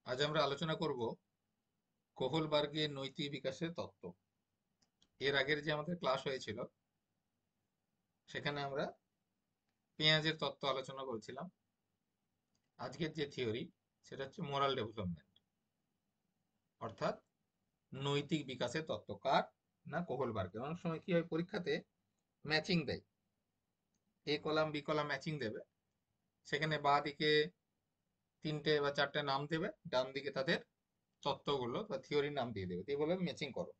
আজ আমরা আলোচনা করব কোহলবার্গের নৈতিক বিকাশের তত্ত্ব। এর আগের যে আমাদের ক্লাস হয়েছিল সেখানে আমরা পেঁয়াজের তত্ত্ব আলোচনা করেছিলাম। আজকের যে থিওরি সেটা হচ্ছে মোরাল ডেভেলপমেন্ট, অর্থাৎ নৈতিক বিকাশের তত্ত্ব। কার? না, কোহলবার্গের। অনেক সময় কি হয়, পরীক্ষাতে ম্যাচিং দেয়, এ কলাম বি কলাম ম্যাচিং দেবে, সেখানে বাঁ দিকে তিনটে বা চারটে নাম দেবে, ডান দিকে তাদের তত্ত্বগুলো বা থিওরির নাম দিয়ে দেবে, দিয়ে বলবে ম্যাচিং করো।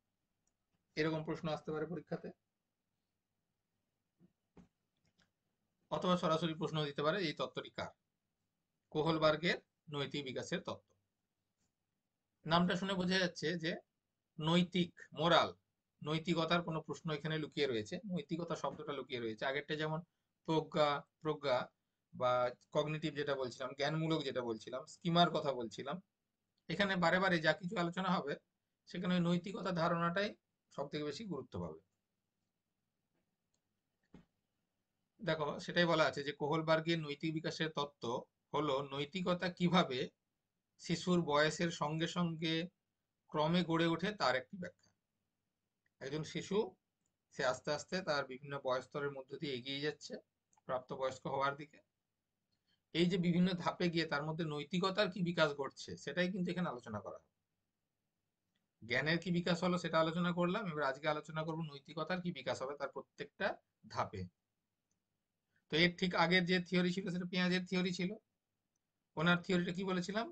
এরকম প্রশ্ন আসতে পারে পরীক্ষাতে, অথবা সরাসরি প্রশ্ন দিতে পারে এই তত্ত্বটি কার। কোহলবার্গের নৈতিক বিকাশের তত্ত্ব। নামটা শুনে বোঝা যাচ্ছে যে নৈতিক, মোরাল, নৈতিকতার কোনো প্রশ্ন এখানে লুকিয়ে রয়েছে, নৈতিকতা শব্দটা লুকিয়ে রয়েছে। আগেরটা যেমন প্রজ্ঞা, প্রজ্ঞা বা কগনিটিভ যেটা বলছিলাম, জ্ঞানমূলক যেটা বলছিলাম, স্কিমার কথা বলছিলাম, এখানে বারে বারে যা কিছু আলোচনা হবে সেখানে ওই নৈতিকতার ধারণাটাই সব থেকে বেশি গুরুত্ব পাবে। দেখো, সেটাই বলা আছে যে কোহলবার্গের নৈতিক বিকাশের তত্ত্ব হলো নৈতিকতা কিভাবে শিশুর বয়সের সঙ্গে সঙ্গে ক্রমে গড়ে ওঠে তার একটি ব্যাখ্যা। একজন শিশু, সে আস্তে আস্তে তার বিভিন্ন বয়স স্তরের মধ্য দিয়ে এগিয়ে যাচ্ছে প্রাপ্তবয়স্ক হওয়ার দিকে। এই যে বিভিন্ন ধাপে গিয়ে তার মধ্যে নৈতিকতার কি বিকাশ ঘটছে সেটাই কিন্তু এখানে আলোচনা করা হয়। জ্ঞানের কি বিকাশ হলো সেটা আলোচনা করলাম, এবার আজকে আলোচনা করব নৈতিকতার কি বিকাশ হবে তার প্রত্যেকটা ধাপে। তো এর ঠিক আগের যে থিওরি ছিল সেটা পেঁয়াজের থিওরি ছিল। ওনার থিওরিটা কি বলেছিলাম?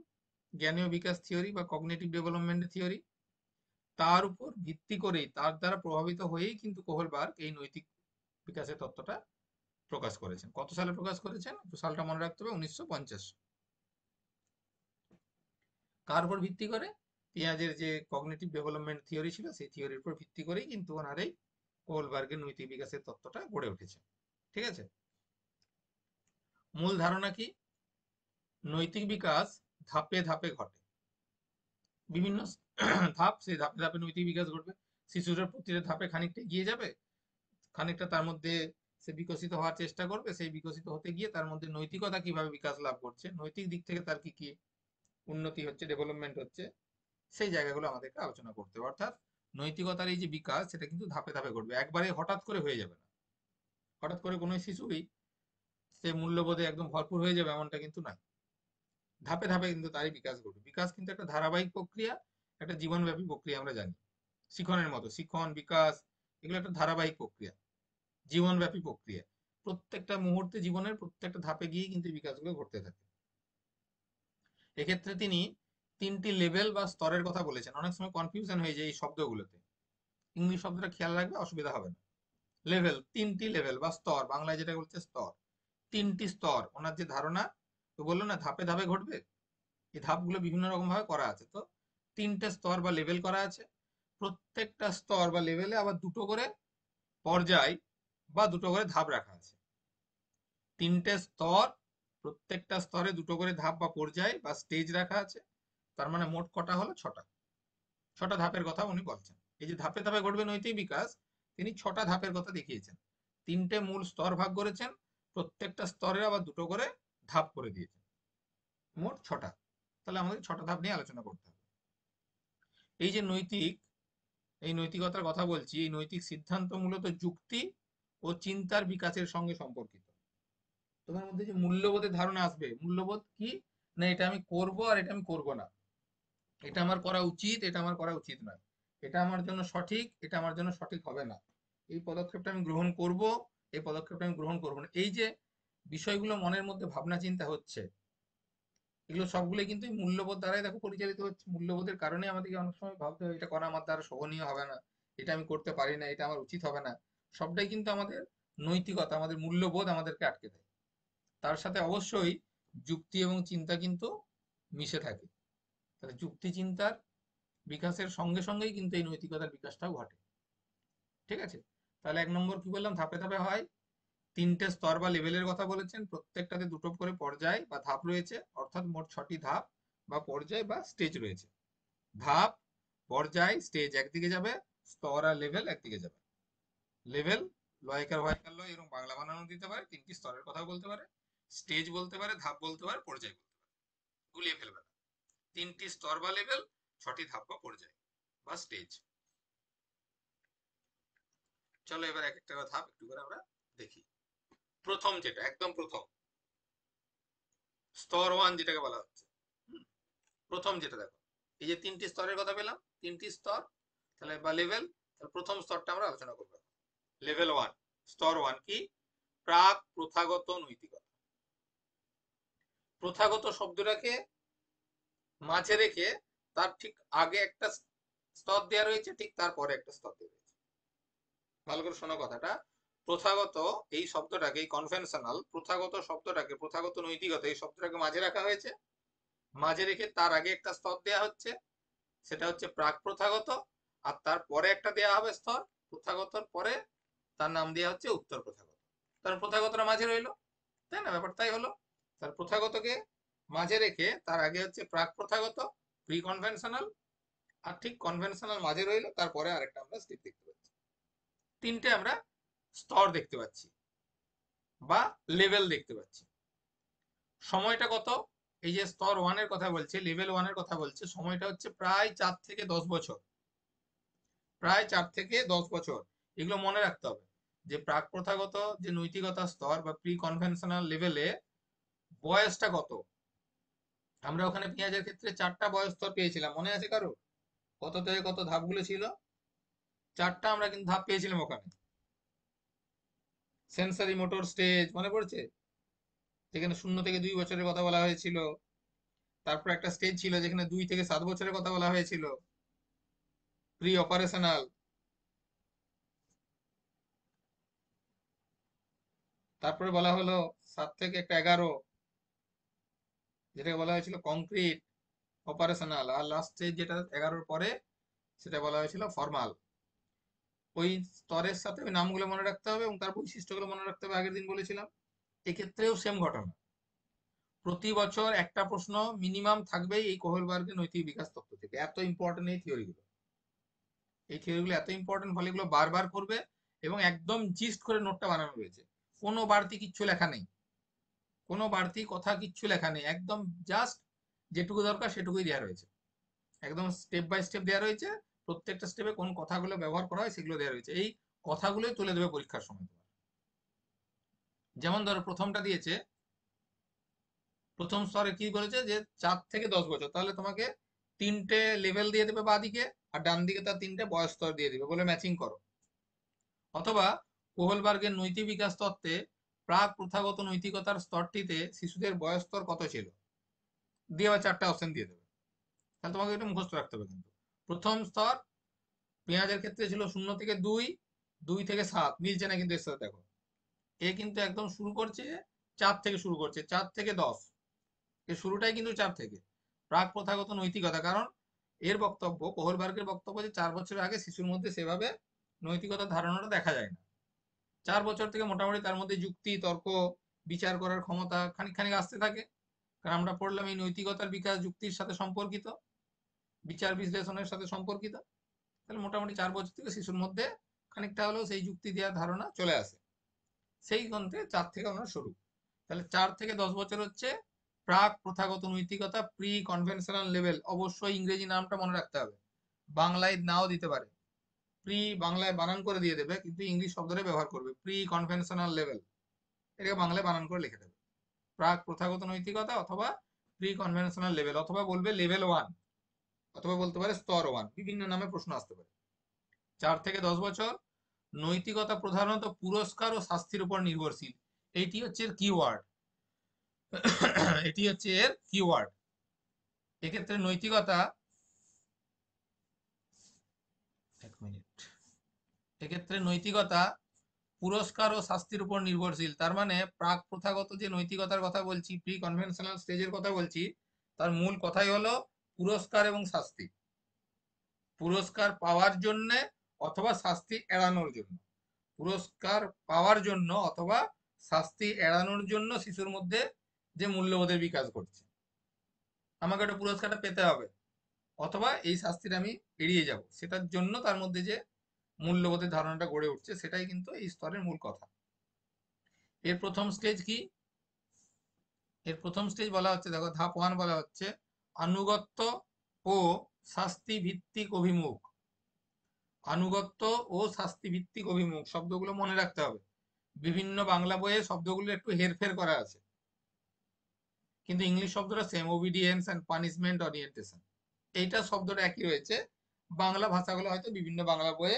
জ্ঞানীয় বিকাশ থিওরি বা কগনিটিভ ডেভেলপমেন্ট থিওরি। তার উপর ভিত্তি করেই, তার দ্বারা প্রভাবিত হয়েই কিন্তু কোহলবার্গ এই নৈতিক বিকাশের তত্ত্বটা প্রকাশ করেছেন। কত সালে প্রকাশ করেছেন? একটু সালটা মনে রাখতে হবে, 1950। কার উপর ভিত্তি করে? পেঁয়াজের যে কগনিটিভ ডেভেলপমেন্ট থিওরি ছিল সেই থিওরির উপর ভিত্তি করেই কিন্তু ওনার এই কোহলবার্গের নৈতিক বিকাশের তত্ত্বটা গড়ে উঠেছে। ঠিক আছে? মূল ধারণা কি? নৈতিক বিকাশ ধাপে ধাপে ঘটে, বিভিন্ন ধাপ, সেই ধাপে ধাপে নৈতিক বিকাশ ঘটবে। শিশুরা প্রতিটা ধাপে খানিকটা এগিয়ে যাবে, খানিকটা তার মধ্যে সে বিকশিত হওয়ার চেষ্টা করবে, সেই বিকশিত হতে গিয়ে তার মধ্যে নৈতিকতা কিভাবে বিকাশ লাভ করছে, নৈতিক দিক থেকে তার কি কি উন্নতি হচ্ছে, ডেভেলপমেন্ট হচ্ছে, সেই জায়গাগুলো আমাদেরকে আলোচনা করতে হবে। অর্থাৎ নৈতিকতার এই যে বিকাশ সেটা কিন্তু ধাপে ধাপে ঘটবে, একবারে হঠাৎ করে হয়ে যাবে না। হঠাৎ করে কোনো শিশুই সে মূল্যবোধে একদম ভরপুর হয়ে যাবে এমনটা কিন্তু নয়। ধাপে ধাপে কিন্তু তারই বিকাশ ঘটবে। বিকাশ কিন্তু একটা ধারাবাহিক প্রক্রিয়া, একটা জীবনব্যাপী প্রক্রিয়া। আমরা জানি শিখনের মতো শিখন বিকাশ এগুলো একটা ধারাবাহিক প্রক্রিয়া, জীবনব্যাপী প্রক্রিয়া। প্রত্যেকটা মুহূর্তে জীবনের প্রত্যেকটা ধাপে গিয়ে কিন্তু এই বিকাশগুলো ঘটতে থাকে। এক্ষেত্রে তিনি তিনটি লেভেল বা স্তরের কথা বলেছেন। অনেক সময় কনফিউশন হয়ে যায় এই শব্দগুলোতে, ইংলিশ শব্দটা খেয়াল রাখবে, অসুবিধা হবে না। লেভেল, তিনটি লেভেল বা স্তর, বাংলায় যেটা বলছে স্তর। তিনটি স্তর ওনার যে ধারণা, তো বললো না ধাপে ধাপে ঘটবে, এই ধাপগুলো বিভিন্ন রকম ভাবে করা আছে। তো তিনটে স্তর বা লেভেল করা আছে, প্রত্যেকটা স্তর বা লেভেলে আবার দুটো করে পর্যায় বা দুটো করে ধাপ রাখা আছে। তিনটে স্তর, প্রত্যেকটা স্তরে দুটো করে ধাপ বা পর্যায় বা স্টেজ রাখা আছে। তার মানে মোট কটা হলো? ছটা। ছটা ধাপের কথা উনি বলছেন। এই যে ধাপে ধাপে ঘটবে নৈতিক বিকাশ, তিনি ছটা ধাপের কথা দেখিয়েছেন। তিনটে মূল স্তর ভাগ করেছেন, প্রত্যেকটা স্তরে আবার দুটো করে ধাপ করে দিয়েছেন, মোট ছটা। তাহলে আমাদের ছটা ধাপ নিয়ে আলোচনা করতে হবে। এই যে নৈতিক, এই নৈতিকতার কথা বলছি, এই নৈতিক সিদ্ধান্ত মূলত যুক্তি ও চিন্তার বিকাশের সঙ্গে সম্পর্কিত। তোমার মধ্যে যে মূল্যবোধের ধারণা আসবে, মূল্যবোধ কি? না এটা আমি করব আর এটা আমি করব না, এটা আমার করা উচিত, এটা আমার করা উচিত নয়, এটা আমার জন্য সঠিক, এটা আমার জন্য সঠিক হবে না, এই পদক্ষেপটা আমি গ্রহণ করব, এই পদক্ষেপটা আমি গ্রহণ করব না। এই যে বিষয়গুলো মনের মধ্যে ভাবনা চিন্তা হচ্ছে, এগুলো সবগুলোই কিন্তু এই মূল্যবোধ দ্বারাই দেখো পরিচালিত হচ্ছে। মূল্যবোধের কারণে আমাদেরকে অনেক সময় ভাবতে হয় এটা করা আমার দ্বারা শোভনীয় হবে না, এটা আমি করতে পারি না, এটা আমার উচিত হবে না। সবটাই কিন্তু আমাদের নৈতিকতা, আমাদের মূল্যবোধ আমাদেরকে আটকে দেয়। তার সাথে অবশ্যই যুক্তি এবং চিন্তা কিন্তু মিশে থাকে। তাহলে যুক্তি চিন্তার বিকাশের সঙ্গে সঙ্গেই কিন্তু এই নৈতিকতার বিকাশটাও ঘটে। ঠিক আছে? তাহলে এক নম্বর কি বললাম? ধাপে ধাপে হয়। তিনটে স্তর বা লেভেলের কথা বলেছেন, প্রত্যেকটাতে দুটো করে পর্যায় বা ধাপ রয়েছে, অর্থাৎ মোট ছটি ধাপ বা পর্যায় বা স্টেজ রয়েছে। ধাপ, পর্যায়, স্টেজ একদিকে যাবে, স্তর আর লেভেল একদিকে যাবে। লেভেল লয়কার ভয়কার লয় এরকম বাংলা বানানো দিতে পারে, তিনটি স্তরের কথা বলতে পারে, স্টেজ বলতে পারে, ধাপ বলতে পারে, পর্যায় বলতে পারে, গুলিয়ে ফেলবে না। তিনটি স্তর বা লেভেল, 6টি ধাপ বা পর্যায় বা স্টেজ। চলো এবার এক একটা ধাপ একটু করে আমরা দেখি। প্রথম যেটা একদম প্রথম স্তর 1 যেটাকে বলা হচ্ছে, প্রথম যেটা দেখো, এই যে তিনটি স্তরের কথা পেলাম, তিনটি স্তর তাহলে বা লেভেল, প্রথম স্তরটা আমরা আলোচনা করব। লেভেল 1, স্তর 1 কি? প্রাক প্রথাগত নৈতিকতা। প্রথাগত শব্দটাকে মাঝে রেখে তার ঠিক আগে একটা স্তর দেওয়া রয়েছে, ঠিক তারপরে একটা স্তর দেওয়া রয়েছে। ভালো করে শোনো কথাটা। প্রথাগত এই শব্দটাকে, এই কনভেনশনাল প্রথাগত শব্দটাকে, প্রথাগত নৈতিকতা এই শব্দটাকে মাঝে রাখা হয়েছে, মাঝে রেখে তার আগে একটা স্তর দেওয়া হচ্ছে, সেটা হচ্ছে প্রাক প্রথাগত, আর তারপরে একটা দেওয়া হবে স্তর প্রথাগতর পরে, তার নাম দেওয়া হচ্ছে উত্তর প্রথাগত। কারণ প্রথাগতটা মাঝে রইলো, তাই না? ব্যাপারটাই হলো, তার প্রথাগতকে মাঝে রেখে তার আগে হচ্ছে প্রাক প্রথাগত, প্রি কনভেনশনাল, আর ঠিক কনভেনশনাল মাঝে রইলো, তারপরে আরেকটা আমরা স্টেপ দেখতে পাচ্ছি। তিনটে আমরা স্তর দেখতে পাচ্ছি বা লেভেল দেখতে পাচ্ছি। সময়টা কত? এই যে স্তর 1 এর কথা বলছে, লেভেল 1 এর কথা বলছে, সময়টা হচ্ছে প্রায় 4 থেকে 10 বছর, প্রায় 4 থেকে 10 বছর। এগুলো মনে রাখতে হবে যে প্রাক প্রথাগত যে নৈতিকতা স্তর বা প্রি কনভেনশনাল লেভেলে বয়সটা কত। আমরা ওখানে পেঁয়াজের ক্ষেত্রে 4টা বয়স স্তর পেয়েছিলাম, মনে আছে কারো? কত থেকে কত ধাপগুলো ছিল? 4টা আমরা কিন্তু ধাপ পেয়েছিলাম ওখানে। সেন্সরি মোটর স্টেজ মনে পড়ছে, যেখানে 0 থেকে 2 বছরের কথা বলা হয়েছিল। তারপর একটা স্টেজ ছিল যেখানে 2 থেকে 7 বছরের কথা বলা হয়েছিল, প্রি অপারেশনাল। তারপরে বলা হলো 7 থেকে একটা 11, যেটাকে বলা হয়েছিল কংক্রিট অপারেশনাল। আর লাস্ট স্টেজ যেটা 11-র পরে, সেটা বলা হয়েছিল ফর্মাল। ওই স্তরের সাথে ওই নামগুলো মনে রাখতে হবে এবং তার বৈশিষ্ট্যগুলো মনে রাখতে হবে, আগের দিন বলেছিলাম। এক্ষেত্রেও সেম ঘটনা, প্রতি বছর একটা প্রশ্ন মিনিমাম থাকবেই এই কোহেলবার্গের নৈতিক বিকাশ তত্ত্ব থেকে। এত ইম্পর্টেন্ট এই থিওরিগুলো, এই থিওরিগুলো এত ইম্পর্টেন্ট, ফলে এগুলো বারবার করবে এবং একদম জিস্ট করে নোটটা বানানো রয়েছে। কোনো বাড়তি কিচ্ছু লেখা নেই, কোনো বাড়তি কথা কিচ্ছু লেখা নেই, একদম জাস্ট যেটুকু দরকার সেটুকুই দেওয়া রয়েছে। একদম স্টেপ বাই স্টেপ দেওয়া রয়েছে, প্রত্যেকটা স্টেপে কোন কথাগুলো ব্যবহার করা হয় সেগুলো দেওয়া রয়েছে। এই কথাগুলোই তুলে দেবে পরীক্ষার সময় তোমার। যেমন ধরো প্রথমটা দিয়েছে, প্রথম স্তরে কি বলেছে যে 4 থেকে 10 বছর, তাহলে তোমাকে 3টে লেভেল দিয়ে দেবে বাঁদিকে, আর ডান দিকে তার 3টে বয়স স্তর দিয়ে দিবে, বলে ম্যাচিং করো। অথবা কোহলবার্গের নৈতিক বিকাশ তত্ত্বে প্রাক প্রথাগত নৈতিকতার স্তরটিতে শিশুদের বয়স স্তর কত ছিল, দিয়ে আবার 4টা অপশন দিয়ে দেবে। তাহলে তোমাকে এটা মুখস্থ রাখতে হবে। কিন্তু প্রথম স্তর পেঁয়াজের ক্ষেত্রে ছিল 0 থেকে 2, 2 থেকে 7, মিলছে না কিন্তু এর সাথে দেখো। এ কিন্তু একদম শুরু করছে 4 থেকে, শুরু করছে 4 থেকে 10, এর শুরুটাই কিন্তু 4 থেকে। প্রাক প্রথাগত নৈতিকতা, কারণ এর বক্তব্য, কোহলবার্গের বক্তব্য যে 4 বছরের আগে শিশুর মধ্যে সেভাবে নৈতিকতার ধারণাটা দেখা যায় না। 4 বছর থেকে মোটামুটি তার মধ্যে যুক্তি, তর্ক, বিচার করার ক্ষমতা খানিক খানিক আসতে থাকে। কারণ আমরা পড়লাম এই নৈতিকতার বিকাশ যুক্তির সাথে সম্পর্কিত, বিচার বিশ্লেষণের সাথে সম্পর্কিত। তাহলে মোটামুটি 4 বছর থেকে শিশুর মধ্যে খানিকটা হলেও সেই যুক্তি দেওয়ার ধারণা চলে আসে। সেই গ্রন্থে 4 থেকে আমরা শুরু। তাহলে 4 থেকে 10 বছর হচ্ছে প্রাক প্রথাগত নৈতিকতা, প্রি কনভেনশনাল লেভেল। অবশ্যই ইংরেজি নামটা মনে রাখতে হবে, বাংলায় নাও দিতে পারে। প্রি বাংলায় বানান করে দিয়ে দেবে, কিন্তু ইংলিশ শব্দটা ব্যবহার করবে, প্রি কনভেনশনাল লেভেল, এটাকে বাংলায় বানান করে লিখে দেবে। প্রাক প্রথাগত নৈতিকতা অথবা প্রি কনভেনশনাল লেভেল, অথবা বলবে লেভেল 1, অথবা বলতে পারে স্তর 1, বিভিন্ন নামে প্রশ্ন আসতে পারে। 4 থেকে 10 বছর। নৈতিকতা প্রধানত পুরস্কার ও শাস্তির উপর নির্ভরশীল, এইটি হচ্ছে এর কিওয়ার্ড। এটি হচ্ছে এর কিওয়ার্ড। এক্ষেত্রে নৈতিকতা, এক মিনিট, এক্ষেত্রে নৈতিকতা পুরস্কার ও শাস্তির উপর নির্ভরশীল। তার মানে প্রাক প্রথাগত যে নৈতিকতার কথা বলছি, প্রি কনভেনশনাল স্টেজের কথা বলছি, তার মূল কথাই হলো পুরস্কার এবং শাস্তি। পুরস্কার পাওয়ার জন্য অথবা শাস্তি এড়ানোর জন্য, পুরস্কার পাওয়ার জন্য অথবা শাস্তি এড়ানোর জন্য শিশুর মধ্যে যে মূল্যবোধের বিকাশ ঘটছে, আমাকে একটা পুরস্কারটা পেতে হবে অথবা এই শাস্তিটা আমি এড়িয়ে যাব, সেটার জন্য তার মধ্যে যে মূল্যবোধের ধারণাটা গড়ে উঠছে, সেটাই কিন্তু এই স্তরের মূল কথা। এর প্রথম স্টেজ কি? এর প্রথম স্টেজ বলা হচ্ছে, দেখো ধাপ 1 বলা হচ্ছে আনুগত্য ও শাস্তি ভিত্তিক অভিমুখ। আনুগত্য ও শাস্তি ভিত্তিক অভিমুখ শব্দগুলো মনে রাখতে হবে। বিভিন্ন বাংলা বইয়ে শব্দগুলো একটু হেরফের করা আছে, কিন্তু ইংলিশ শব্দটা same, obedience and punishment orientation. এইটা শব্দটা একই রয়েছে। বাংলা ভাষাগুলো হয়তো বিভিন্ন বাংলা বইয়ে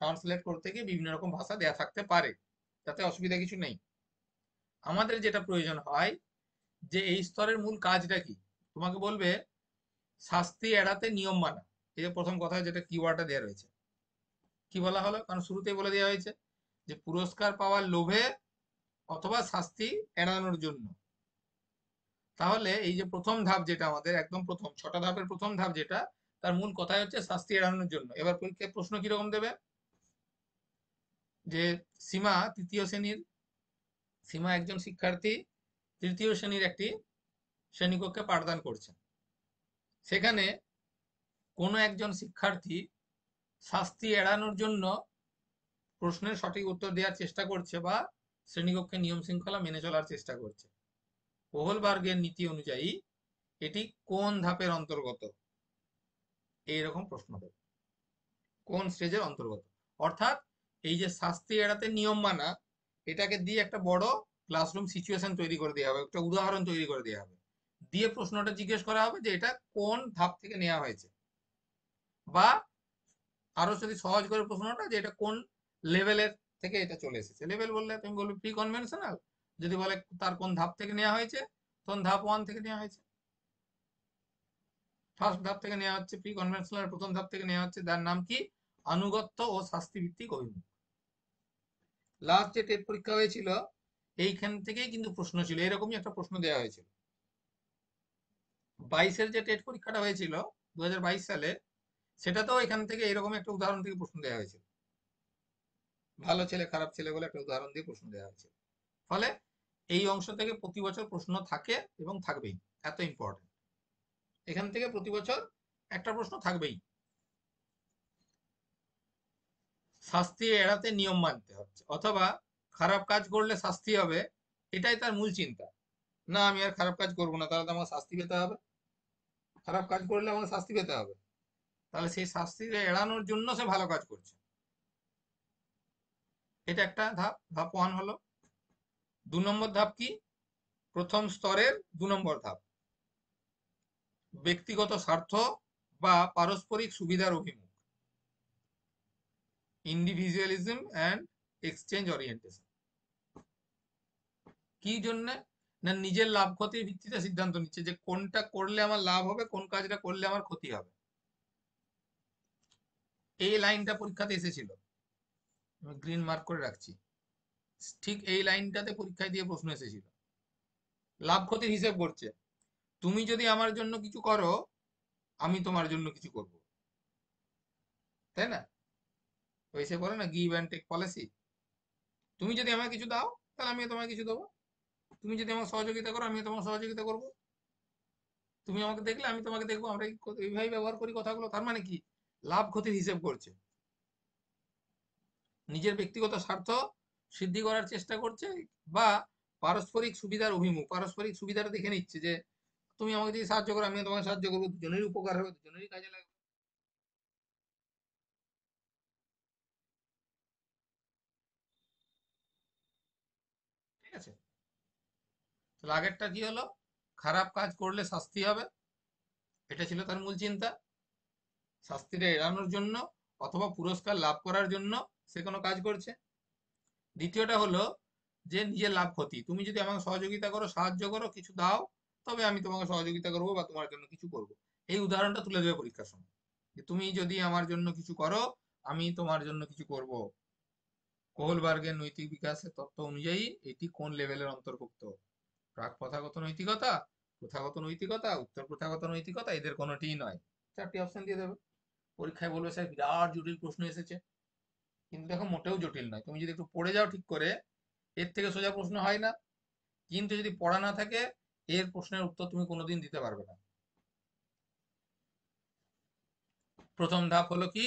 ট্রান্সলেট করতে গিয়ে বিভিন্ন রকম ভাষা দেয়া থাকতে পারে, তাতে অসুবিধা কিছু নেই। আমাদের যেটা প্রয়োজন হয় যে এই স্তরের মূল কাজটা কি, তোমাকে বলবে শাস্তি এড়াতে নিয়ম মানা। এই যে প্রথম কথা যেটা কিওয়ার্ডটা দেওয়া রয়েছে, কি বলা হলো, কারণ শুরুতেই বলে দেওয়া হয়েছে যে পুরস্কার পাওয়ার লোভে অথবা শাস্তি এড়ানোর জন্য। তাহলে এই যে প্রথম ধাপ যেটা আমাদের একদম প্রথম 6টা ধাপের প্রথম ধাপ যেটা, তার মূল কথাই হচ্ছে শাস্তি এড়ানোর জন্য। এবার পরীক্ষায় প্রশ্ন কিরকম দেবে, যে সীমা তৃতীয় শ্রেণীর, সীমা একজন শিক্ষার্থী তৃতীয় শ্রেণীর একটি শ্রেণীকক্ষে পাঠদান করছেন। সেখানে কোনো একজন শিক্ষার্থী শাস্তি এড়ানোর জন্য প্রশ্নের সঠিক উত্তর দেওয়ার চেষ্টা করছে বা শ্রেণীকক্ষে নিয়ম শৃঙ্খলা মেনে চলার চেষ্টা করছে। কোহলবার্গের নীতি অনুযায়ী এটি কোন ধাপের অন্তর্গত, এইরকম প্রশ্ন দেবে, কোন স্টেজের অন্তর্গত। অর্থাৎ এই যে শাস্তি এড়াতে নিয়ম মানা, এটাকে দিয়ে একটা বড় ক্লাসরুম সিচুয়েশন তৈরি করে দেওয়া হবে, একটা উদাহরণ তৈরি করে দেওয়া হবে, দিয়ে প্রশ্নটা জিজ্ঞেস করা হবে যে এটা কোন ধাপ থেকে নেওয়া হয়েছে, বা আরো যদি সহজ করে প্রশ্নটা যে এটা কোন লেভেলের থেকে এটা চলে এসেছে। লেভেল বললে তুমি বলবে প্রি কনভেনশনাল, যদি বলে তার কোন ধাপ থেকে নেওয়া হয়েছে, তখন ধাপ 1 থেকে নেওয়া হয়েছে, ফার্স্ট ধাপ থেকে নেওয়া হচ্ছে, প্রি কনভেনশনাল প্রথম ধাপ থেকে নেওয়া হচ্ছে, তার নাম কি, আনুগত্য ও শাস্তি ভিত্তিক অভিমুখ। লাস্ট যে টেট পরীক্ষা হয়েছিল এইখান থেকেই কিন্তু প্রশ্ন ছিল, এরকমই একটা প্রশ্ন দেওয়া হয়েছিল। 22-এর যে টেট পরীক্ষাটা হয়েছিল 2022 সালে, সেটাতেও এখান থেকে এরকম একটা উদাহরণ থেকে প্রশ্ন দেওয়া হয়েছিল, ভালো ছেলে খারাপ ছেলে বলে একটা উদাহরণ দিয়ে প্রশ্ন দেওয়া হয়েছিল। ফলে এই অংশ থেকে প্রতি বছর প্রশ্ন থাকে এবং থাকবেই, এত ইম্পর্টেন্ট। এখান থেকে প্রতি বছর একটা প্রশ্ন থাকবেই। শাস্তি এড়াতে নিয়ম মানতে হচ্ছে, অথবা খারাপ কাজ করলে শাস্তি হবে, এটাই তার মূল চিন্তা। না আমি আর খারাপ কাজ করবো না, তাহলে তো আমার শাস্তি পেতে হবে, খারাপ কাজ করলে আমাকে শাস্তি পেতে হবে, তাহলে সেই শাস্তিকে এড়ানোর জন্য সে ভালো কাজ করছে। এটা একটা ধাপ, ধাপ 1 হলো। 2 নম্বর ধাপ কি, প্রথম স্তরের 2 নম্বর ধাপ, ব্যক্তিগত স্বার্থ বা পারস্পরিক সুবিধার অভিমুখ, ইন্ডিভিজুয়ালিজম অ্যান্ড এক্সচেঞ্জ ওরিয়েন্টেশন। কি জন্য, না নিজের লাভ ক্ষতির ভিত্তিতে সিদ্ধান্ত নিচ্ছে যে কোনটা করলে আমার লাভ হবে, কোন কাজটা করলে আমার ক্ষতি হবে। এই লাইনটা পরীক্ষাতে এসেছিল, আমি গ্রিন মার্ক করে রাখছি, ঠিক এই লাইনটাতে পরীক্ষায় দিয়ে প্রশ্ন এসেছিল। লাভ ক্ষতির হিসেব করছে, তুমি যদি আমার জন্য কিছু করো আমি তোমার জন্য কিছু করব, তাই না, ওই সে বলে না গিভ অ্যান্ড টেক পলিসি। তুমি যদি আমাকে কিছু দাও তাহলে আমি তোমাকে কিছু দেবো, তুমি যদি আমাকে সহযোগিতা করো আমি তোমাকে সহযোগিতা করব, তুমি আমাকে দেখলে আমি তোমাকে দেখবো, আমরা এইভাবে ব্যবহার করি কথাগুলো। তার মানে কি, লাভ ক্ষতির হিসেব করছে, নিজের ব্যক্তিগত স্বার্থ সিদ্ধি করার চেষ্টা করছে, বা পারস্পরিক সুবিধার অভিমুখ, পারস্পরিক সুবিধাটা দেখে নিচ্ছে যে তুমি আমাকে যদি সাহায্য করো আমি তোমাকে সাহায্য করবো, দুজনেরই উপকার হবে, দুজনেরই কাজে লাগবে। ঠিক আছে, তাহলে আগেরটা কি হলো, খারাপ কাজ করলে শাস্তি হবে, এটা ছিল তার মূল চিন্তা, শাস্তিটা এড়ানোর জন্য অথবা পুরস্কার লাভ করার জন্য সে কোনো কাজ করছে। দ্বিতীয়টা হলো যে নিজের লাভ ক্ষতি, তুমি যদি আমাকে সহযোগিতা করো, সাহায্য করো, কিছু দাও, তবে আমি তোমাকে সহযোগিতা করবো বা তোমার জন্য কিছু করব। এই উদাহরণটা তুলে দেবে পরীক্ষার সময়, যে তুমি যদি আমার জন্য কিছু করো আমি তোমার জন্য কিছু করব। কোহলবার্গের নৈতিক বিকাশের তত্ত্ব অনুযায়ী এটি কোন লেভেলের অন্তর্ভুক্ত, প্রাক প্রথাগত নৈতিকতা, প্রথাগত নৈতিকতা, উত্তর প্রথাগত নৈতিকতা, এদের কোনোটিই নয়। 4টি অপশন দিয়ে দেবে, পরীক্ষায় বলবে স্যার বিরাট জটিল প্রশ্ন এসেছে, কিন্তু দেখো মোটেও জটিল নয়, তুমি যদি একটু পড়ে যাও ঠিক করে এর থেকে সোজা প্রশ্ন হয় না। কিন্তু যদি পড়া না থাকে এর প্রশ্নের উত্তর তুমি কোনোদিন দিতে পারবে না। প্রথম ধাপ হলো কি,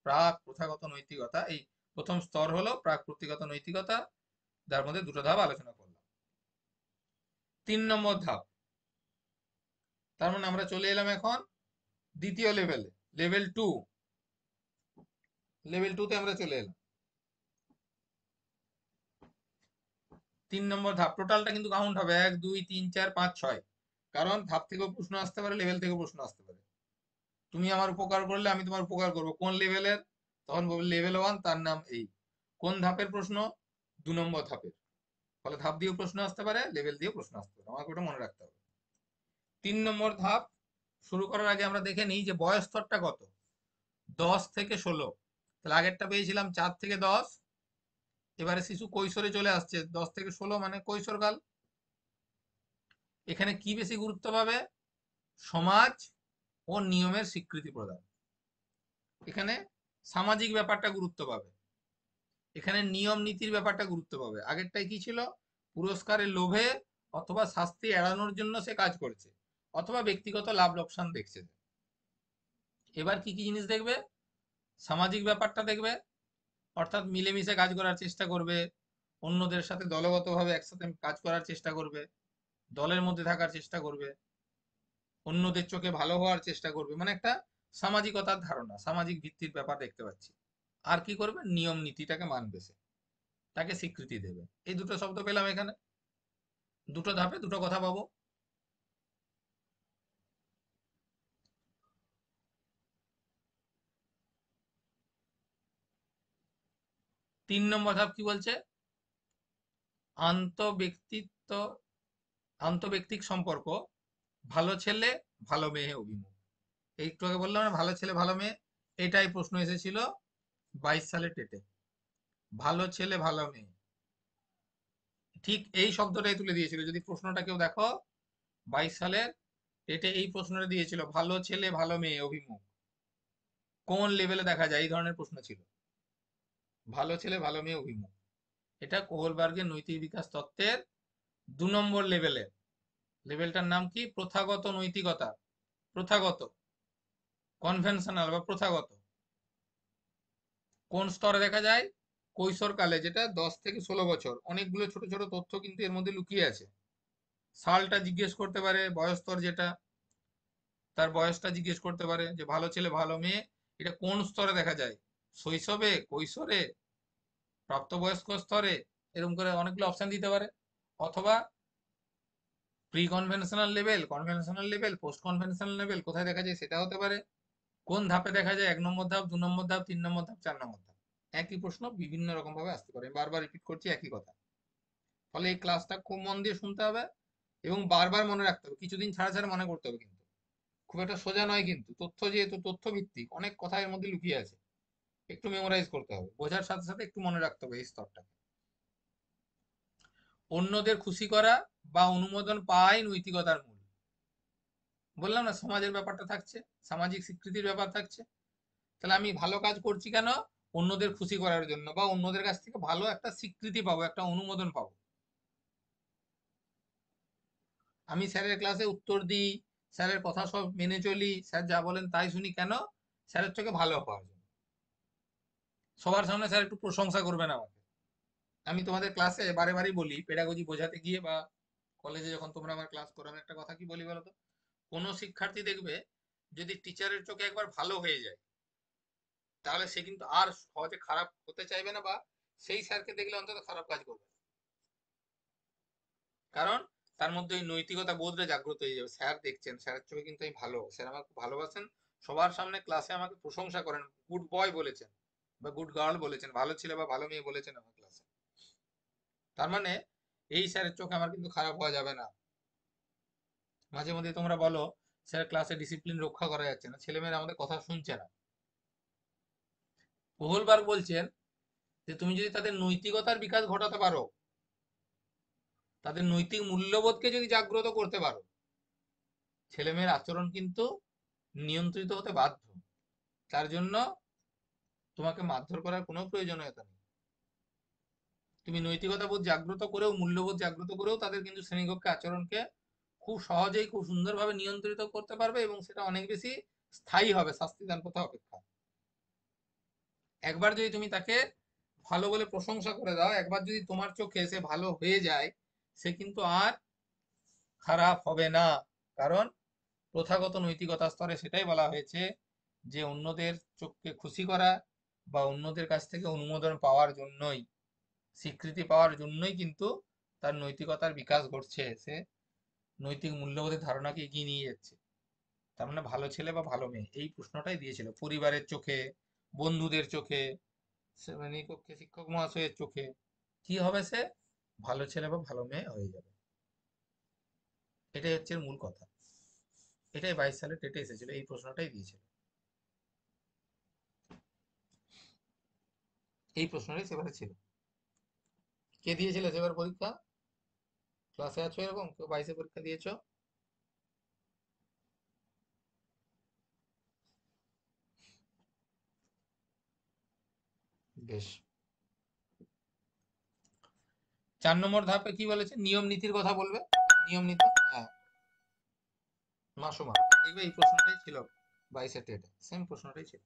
প্রাক প্রথাগত নৈতিকতা, এই প্রথম স্তর হলো প্রাক প্রথাগত নৈতিকতা, যার মধ্যে দুটো ধাপ আলোচনা করলাম। 3 নম্বর ধাপ, তার মানে আমরা চলে এলাম এখন দ্বিতীয় লেভেলে, লেভেল টু। লেভেল টুতে আমরা চলে এলাম। 3 নম্বর ধাপ, টোটালটা কিন্তু কাউন্ট হবে 1 2 3 4 5 6, কারণ ধাপ থেকেও প্রশ্ন আসতে পারে, লেভেল থেকেও প্রশ্ন আসতে পারে। তুমি আমার উপকার করলে আমি তোমার উপকার করবো। কোন লেভেলের? তখন বলবে লেভেল 1, তার নাম এই। কোন ধাপের প্রশ্ন? 2 নম্বর ধাপের। ফলে ধাপ দিয়েও প্রশ্ন আসতে পারে, লেভেল দিয়েও প্রশ্ন আসতে পারে, আমাকে ওটা মনে রাখতে হবে। 3 নম্বর ধাপ শুরু করার আগে আমরা দেখে নিই যে বয়স স্তরটা কত। 10 থেকে 16। তাহলে আগেরটা পেয়েছিলাম 4 থেকে 10, এবারে শিশু কৈশোরে চলে আসছে 10 থেকে 16 মানে কৈশোরকাল। এখানে কি বেশি গুরুত্ব পাবে? সমাজ ও নিয়মের স্বীকৃতি প্রদান। এখানে সামাজিক ব্যাপারটা গুরুত্ব পাবে, এখানে নিয়ম নীতির ব্যাপারটা গুরুত্ব পাবে। আগেরটাই কি ছিল? পুরস্কারের লোভে অথবা শাস্তি এড়ানোর জন্য সে কাজ করছে, অথবা ব্যক্তিগত লাভ লোকসান দেখছে। এবার কি কি জিনিস দেখবে? সামাজিক ব্যাপারটা দেখবে, অর্থাৎ মিলেমিশে কাজ করার চেষ্টা করবে, অন্যদের সাথে দলগতভাবে একসাথে কাজ করার চেষ্টা করবে, দলের মধ্যে থাকার চেষ্টা করবে, অন্যদের চোখে ভালো হওয়ার চেষ্টা করবে, মানে একটা সামাজিকতার ধারণা, সামাজিক ভিত্তির ব্যাপার দেখতে পাচ্ছি। আর কি করবে? নিয়ম নীতিটাকে মানবে সে, তাকে স্বীকৃতি দেবে। এই দুটো শব্দ পেলাম এখানে, দুটো ধাপে দুটো কথা পাবো। 3 নম্বর ধাপ কি বলছে? আন্তঃব্যক্তিত্ব, আন্তঃব্যক্তিক সম্পর্ক, ভালো ছেলে ভালো মেয়ে অভিমুখ। এই একটু আগে বললাম না, ভালো ছেলে ভালো মেয়ে, এটাই প্রশ্ন এসেছিল 22 সালে টেটে। ভালো ছেলে ভালো মেয়ে, ঠিক এই শব্দটাই তুলে দিয়েছিল। যদি প্রশ্নটা কেউ দেখো, 22 সালের টেটে এই প্রশ্নটা দিয়েছিল, ভালো ছেলে ভালো মেয়ে অভিমুখ কোন লেভেলে দেখা যায়, এই ধরনের প্রশ্ন ছিল। ভালো ছেলে ভালো মেয়ে অভিমুখ, এটা কোহলবার্গের নৈতিক বিকাশ তত্ত্বের 2 নম্বর লেভেলের। লেভেলটার নাম কি? প্রথাগত নৈতিকতা। প্রথাগত, কনভেনশনাল বা প্রথাগত। কোন স্তরে দেখা যায়? কৈশোরকালে, যেটা 10 থেকে 16 বছর। অনেকগুলো ছোট ছোট তথ্য কিন্তু এর মধ্যে লুকিয়ে আছে। সালটা জিজ্ঞেস করতে পারে, বয়স্তর যেটা, তার বয়সটা জিজ্ঞেস করতে পারে যে ভালো ছেলে ভালো মেয়ে এটা কোন স্তরে দেখা যায়, শৈশবে, কৈশোরে, প্রাপ্তবয়স্ক স্তরে, এরকম করে অনেকগুলো অপশন দিতে পারে। অথবা pre conventional level, conventional level, post conventional level কোথায় দেখা যায় সেটা হতে পারে। কোন ধাপে দেখা যায়? 1 নম্বর ধাপ, 2 নম্বর ধাপ, 3 নম্বর ধাপ, 4 নম্বর ধাপ। একই প্রশ্ন বিভিন্ন রকম ভাবে আসতে পারে, আমি বারবার রিপিট করছি একই কথা। ফলে এই ক্লাসটা খুব মন দিয়ে শুনতে হবে এবং বারবার মনে রাখতে হবে, কিছুদিন ছাড়া ছাড়া মনে করতে হবে। কিন্তু খুব একটা সোজা নয়, কিন্তু তথ্য যেহেতু তথ্য ভিত্তিক, অনেক কথা এর মধ্যে লুকিয়ে আছে। একটু মেমোরাইজ করতে হবে, বোঝার সাথে সাথে একটু মনে রাখতে হবে এই স্তরটা। অন্যদের খুশি করা বা অনুমোদন পাওয়াই নৈতিকতার মূল। বললাম না, সমাজের ব্যাপারটা থাকছে, সামাজিক স্বীকৃতির ব্যাপার থাকছে। তাহলে আমি ভালো কাজ করছি কেন? অন্যদের খুশি করার জন্য, বা অন্যদের কাছ থেকে ভালো একটা স্বীকৃতি পাবো, একটা অনুমোদন পাবো। আমি স্যারের ক্লাসে উত্তর দিই, স্যারের কথা সব মেনে চলি, স্যার যা বলেন তাই শুনি, কেন? স্যারের চোখে ভালো হওয়ার জন্য। সবার সামনে স্যার একটু প্রশংসা করবেন আমাকে। আমি তোমাদের ক্লাসে বারে বারেই বলি, পেডাগজি বোঝাতে গিয়ে বা কলেজে যখন তোমরা আমার ক্লাস করো, আমি একটা কথা কি বলি বলো তো? কোনো শিক্ষার্থী দেখবে যদি টিচারের চোখে একবার ভালো হয়ে যায়, তাহলে সে কিন্তু আর সহজে খারাপ হতে চাইবে না, বা সেই স্যারকে দেখলে অন্তত খারাপ কাজ করবে না। কারণ তার মধ্যে ওই নৈতিকতা বোধটা জাগ্রত হয়ে যাবে। স্যার দেখছেন, স্যারের চোখে কিন্তু আমি ভালো, স্যার আমাকে খুব ভালোবাসেন, সবার সামনে ক্লাসে আমাকে প্রশংসা করেন, গুড বয় বলেছেন বা গুড গার্ল বলেছেন, ভালো ছেলে বা ভালো মেয়ে বলেছেন আমার ক্লাসে। তার মানে এই স্যারের চোখে আমার কিন্তু খারাপ হওয়া যাবে না। মাঝে মধ্যে তোমরা বলো স্যার ক্লাসে ডিসিপ্লিন রক্ষা করা যাচ্ছে না, ছেলেমেয়েরা আমাদের কথা শুনছে না। বহুলবার বলছেন যে তুমি যদি তাদের নৈতিকতার বিকাশ ঘটাতে পারো, তাদের নৈতিক মূল্যবোধকে যদি জাগ্রত করতে পারো, ছেলেমেয়ের আচরণ কিন্তু নিয়ন্ত্রিত হতে বাধ্য। তার জন্য তোমাকে মারধর করার কোনো প্রয়োজনীয়তা নেই। তুমি নৈতিকতা বোধ জাগ্রত করেও, মূল্যবোধ জাগ্রত করেও তাদের কিন্তু শ্রেণীকক্ষে আচরণকে খুব সহজেই খুব সুন্দরভাবে নিয়ন্ত্রিত করতে পারবে, এবং সেটা অনেক বেশি স্থায়ী হবে শাস্তিদান প্রথা অপেক্ষা। একবার যদি তুমি তাকে ভালো বলে প্রশংসা করে দাও, একবার যদি তোমার চোখে সে ভালো হয়ে যায়, সে কিন্তু আর খারাপ হবে না। কারণ প্রথাগত নৈতিকতা স্তরে সেটাই বলা হয়েছে যে অন্যদের চোখকে খুশি করা বা অন্যদের কাছ থেকে অনুমোদন পাওয়ার জন্যই, স্বীকৃতি পাওয়ার জন্যই কিন্তু তার নৈতিকতার বিকাশ ঘটছে, সে নৈতিক মূল্যবোধের ধারণাকে এগিয়ে নিয়ে যাচ্ছে। তার মানে ভালো ছেলে বা ভালো মেয়ে, এই প্রশ্নটাই দিয়েছিল পরিবারের চোখে, বন্ধুদের চোখে, শ্রেণীকক্ষে শিক্ষক মহাশয়ের চোখে কি হবে, সে ভালো ছেলে বা ভালো মেয়ে হয়ে যাবে। এটাই হচ্ছে এর মূল কথা। এটাই 22 সালে টেটে এসেছিল, এই প্রশ্নটাই দিয়েছিল, এই প্রশ্নটাই সেবারে ছিল। কে দিয়েছিল সেবার পরীক্ষা? ক্লাসে আছো এরকম কেউ 22-এ পরীক্ষা দিয়েছো? বেশ। 4 নম্বর ধাপে কি বলেছে? নিয়ম নীতির কথা বলবে। নিয়ম নীতি, হ্যাঁ, মাসুমা। দেখবে এই প্রশ্নটাই ছিল 22-এ টেটে, সেম প্রশ্নটাই ছিল।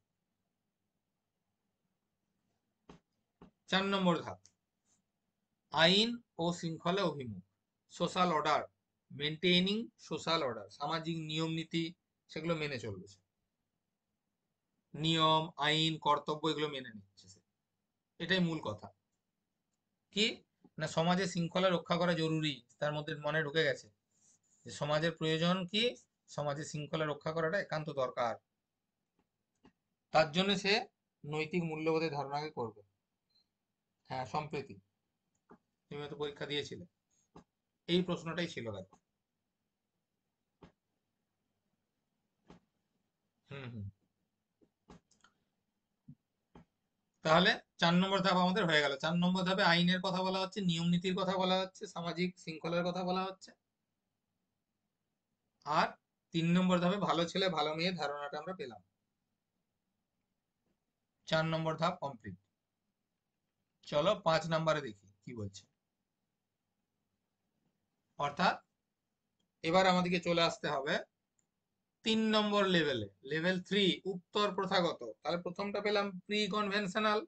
4 নম্বর ধাপ, আইন ও শৃঙ্খলা অভিমুখ, social order, maintaining social order, সামাজিক নিয়ম নীতি সেগুলো মেনে চলবে সে। নিয়ম আইন কর্তব্য এগুলো মেনে নিচ্ছে সে, এটাই মূল কথা। কি না, সমাজে শৃঙ্খলা রক্ষা করা জরুরি, তার মধ্যে মনে ঢুকে গেছে যে সমাজের প্রয়োজন কি, সমাজে শৃঙ্খলা রক্ষা করাটা একান্ত দরকার। তার জন্য সে নৈতিক মূল্যবোধের ধারণাকে করবে। হ্যাঁ, সম্প্রতি তুমি হয়তো পরীক্ষা দিয়েছিলে, এই প্রশ্নটাই ছিল দেখো। হুম হুম। তাহলে 4 নম্বর ধাপ আমাদের হয়ে গেল। 4 নম্বর ধাপে আইনের কথা বলা হচ্ছে, নিয়ম নীতির কথা বলা হচ্ছে, সামাজিক শৃঙ্খলার কথা বলা হচ্ছে, আর 3 নম্বর ধাপে ভালো ছেলে ভালো মেয়ে ধারণাটা আমরা পেলাম। 4 নম্বর ধাপ কমপ্লিট। চলো 5 নম্বরে দেখি কি বলছে। অর্থাৎ এবার আমাদেরকে চলে আসতে হবে 3 নম্বর লেভেলে, লেভেল 3, উত্তর প্রথাগত। তাহলে প্রথমটা পেলাম প্রি কনভেনশনাল,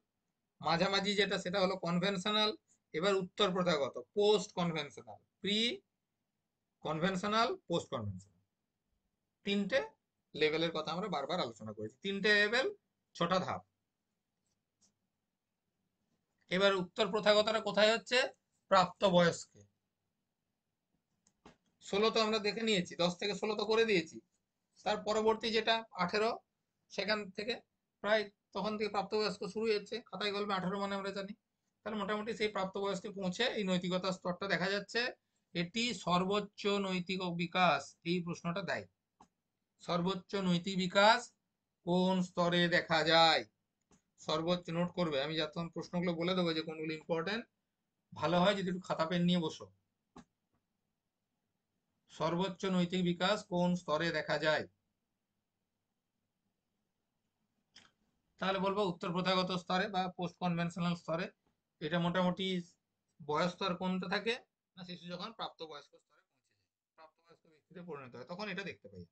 মাঝামাঝি যেটা সেটা হলো কনভেনশনাল, এবার উত্তর প্রথাগত, post conventional, pre conventional, post conventional, তিনটে লেভেলের কথা আমরা বারবার আলোচনা করেছি। 3টে লেভেল, 6টা ধাপ। এবার উত্তর প্রথাগতটা কোথায় হচ্ছে? প্রাপ্ত বয়স্কে। 16 তো আমরা দেখে নিয়েছি, 10 থেকে 16 তো করে দিয়েছি। তার পরবর্তী যেটা 18, সেখান থেকে প্রায় তখন থেকে প্রাপ্তবয়স্ক শুরু হচ্ছে, খাতায় কলমে 18 মানে আমরা জানি। তাহলে মোটামুটি সেই প্রাপ্তবয়স্কে পৌঁছে এই নৈতিকতার স্তরটা দেখা যাচ্ছে। এটি সর্বোচ্চ নৈতিক বিকাশ, এই প্রশ্নটা দেয়। সর্বোচ্চ নৈতিক বিকাশ কোন স্তরে দেখা যায়? সর্বোচ্চ, নোট করবে, আমি যখন প্রশ্নগুলো বলে দেবো যে কোনগুলো ইম্পর্টেন্ট, ভালো হয় যদি একটু খাতা পেন নিয়ে বসো। সর্বোচ্চ নৈতিক বিকাশ কোন স্তরে দেখা যায়? তাহলে বলবো উত্তর প্রথাগত স্তরে বা পোস্ট কনভেনশনাল স্তরে। এটা মোটামুটি বয়স স্তর কোনটা থাকে না, শিশু যখন প্রাপ্তবয়স্ক স্তরে পৌঁছে যায়, প্রাপ্তবয়স্ক ব্যক্তিতে পরিণত হয়, তখন এটা দেখতে পাই।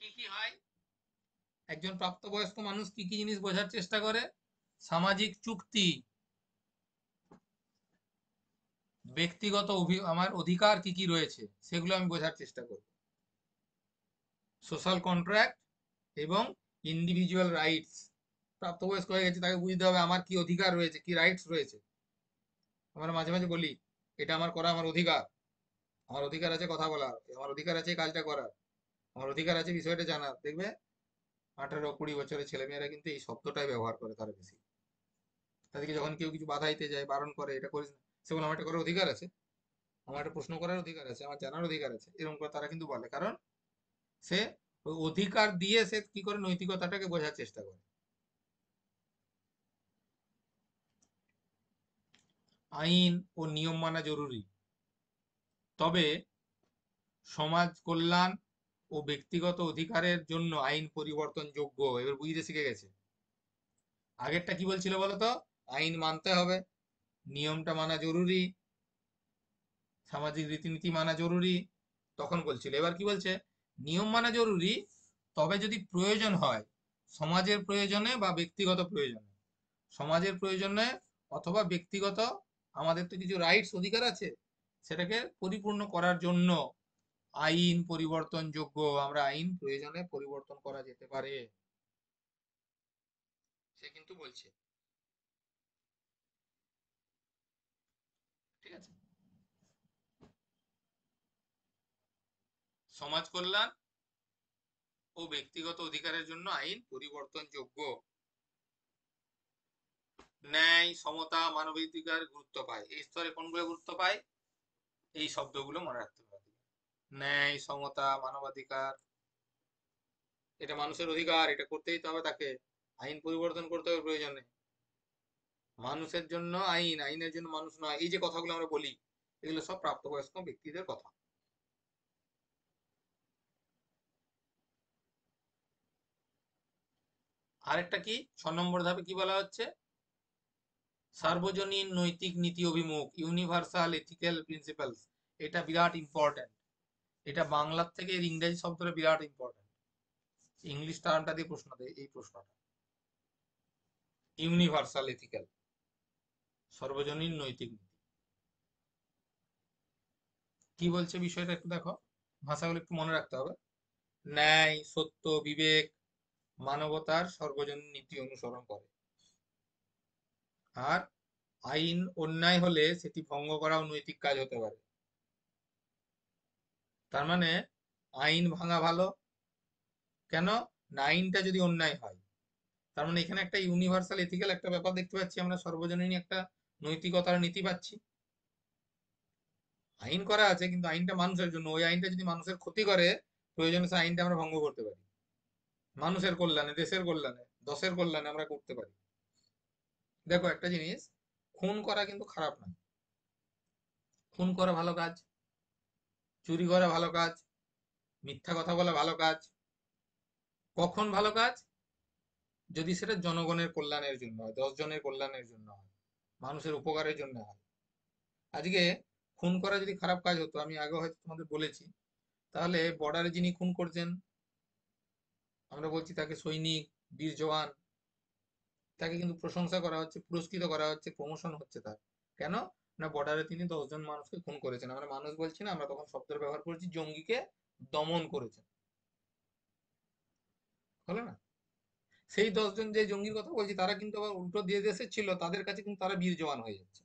কি কি হয়? একজন প্রাপ্তবয়স্ক মানুষ কি কি জিনিস বোঝার চেষ্টা করে? সামাজিক চুক্তি, ব্যক্তিগত আমার অধিকার কি কি রয়েছে সেগুলো আমি বোঝার চেষ্টা করব, সোশ্যাল কন্ট্রাক্ট এবং ইন্ডিভিজুয়াল রাইটস। প্রাপ্তবয়স্ক হয়ে গেছে, তাকে বুঝতে হবে আমার কি অধিকার রয়েছে, কি রাইটস রয়েছে। আমরা মাঝে মাঝে বলি এটা আমার করা আমার অধিকার, আমার অধিকার আছে কথা বলার, আমার অধিকার আছে এই কাজটা করার, আমার অধিকার আছে বিষয়টা জানার। দেখবে 18-20 বছরের ছেলেমেয়েরা কিন্তু এই শব্দটাই ব্যবহার করে তারা বেশি। তাদেরকে যখন কেউ কিছু বাধা দিতে যায়, বারণ করে এটা করিস না, সে বলে আমার এটা করার অধিকার আছে, আমার একটা প্রশ্ন করার অধিকার আছে, আমার জানার অধিকার আছে, এরকম করে তারা কিন্তু বলে। কারণ সে ওই অধিকার দিয়ে সে কি করে নৈতিকতাটাকে বোঝার চেষ্টা করে। আইন ও নিয়ম মানা জরুরি, তবে সমাজ কল্যাণ ও ব্যক্তিগত অধিকারের জন্য আইন পরিবর্তন যোগ্য। এবার বুঝতে শিখে গেছে। আগেরটা কি বলছিল বলতো? আইন মানতে হবে, নিয়মটা মানা জরুরি, সামাজিক রীতিনীতি মানা জরুরি, তখন বলছিল। এবার কি বলছে? নিয়ম মানা জরুরি, তবে যদি প্রয়োজন হয়, সমাজের প্রয়োজনে বা ব্যক্তিগত প্রয়োজনে, সমাজের প্রয়োজনে অথবা ব্যক্তিগত, আমাদের তো কিছু রাইটস অধিকার আছে, সেটাকে পরিপূর্ণ করার জন্য আইন পরিবর্তনযোগ্য, আমরা আইন প্রয়োজনে পরিবর্তন করা যেতে পারে, সে কিন্তু বলছে। ঠিক আছে, সমাজ কল্যাণ ও ব্যক্তিগত অধিকারের জন্য আইন পরিবর্তনযোগ্য। ন্যায়, সমতা, মানবাধিকার গুরুত্ব পায়, এই স্তরে কোনগুলো গুরুত্ব পায়? এই শব্দগুলো মনে রাখতে হবে। ন্যায়, সমতা, মানবাধিকার, এটা মানুষের অধিকার, এটা করতেই তো হবে তাকে, আইন পরিবর্তন করতে হবে প্রয়োজনে। মানুষের জন্য আইন, আইনের জন্য মানুষ নয়, এই যে কথাগুলো আমরা বলি, এগুলো সব প্রাপ্তবয়স্ক ব্যক্তিদের কথা। আরেকটা কি 6 নম্বর ধাপে কি বলা হচ্ছে? সার্বজনীন নৈতিক নীতি অভিমুখ, ইউনিভার্সাল এথিক্যাল প্রিন্সিপালস। এটা বিরাট ইম্পর্টেন্ট, এটা বাংলার থেকে এর ইংরেজি শব্দটা বিরাট ইম্পর্টেন্ট। ইংলিশ টার্মটা দিয়ে প্রশ্ন দেয় এই প্রশ্নটা। ইউনিভার্সাল এথিক্যাল, সর্বজনীন নৈতিক নীতি কি বলছে বিষয়টা একটু দেখো, ভাষাগুলো একটু মনে রাখতে হবে। ন্যায়, সত্য, বিবেক, মানবতার সর্বজনীন নীতি অনুসরণ করে। আর আইন অন্যায় হলে সেটি ভঙ্গ করাও নৈতিক কাজ হতে পারে। তার মানে আইন ভাঙা ভালো। কেন? না, আইনটা যদি অন্যায় হয়, তার মানে এখানে একটা ইউনিভার্সাল এথিক্যাল একটা ব্যাপার দেখতে পাচ্ছি আমরা, সর্বজনীন একটা নৈতিকতার নীতি পাচ্ছি। আইন করা আছে কিন্তু আইনটা মানুষের জন্য, ওই আইনটা যদি মানুষের ক্ষতি করে, প্রয়োজনে সে আইনটা আমরা ভঙ্গ করতে পারি। মানুষের কল্যাণে, দেশের কল্যাণে, দশের কল্যাণে আমরা করতে পারি। দেখো একটা জিনিস, খুন করা কিন্তু খারাপ না, খুন করা ভালো কাজ, চুরি করা ভালো কাজ, মিথ্যা কথা বলা ভালো কাজ। কখন ভালো কাজ? যদি সেটা জনগণের কল্যাণের জন্য হয়, 10 জনের কল্যাণের জন্য হয়, মানুষের উপকারের জন্য হয়। আজকে খুন করা যদি খারাপ কাজ হতো, আমি আগে হয়তো তোমাদের বলেছি, তাহলে বর্ডারে যিনি খুন করছেন, আমরা বলছি তাকে সৈনিক, বীর জওয়ান, তাকে কিন্তু প্রশংসা করা হচ্ছে, পুরস্কৃত করা হচ্ছে, প্রমোশন হচ্ছে তার। কেন? না, বর্ডারে তিনি 10 জন মানুষকে খুন করেছেন। আমরা মানুষ বলছি না, আমরা তখন শব্দের ব্যবহার করছি, জঙ্গিকে দমন করেছেন, হলো না? সেই 10 জন যে জঙ্গির কথা বলছি, তারা কিন্তু আবার উল্টো দিয়ে দেশে ছিল, তাদের কাছে কিন্তু তারা বীর জওয়ান হয়ে যাচ্ছে।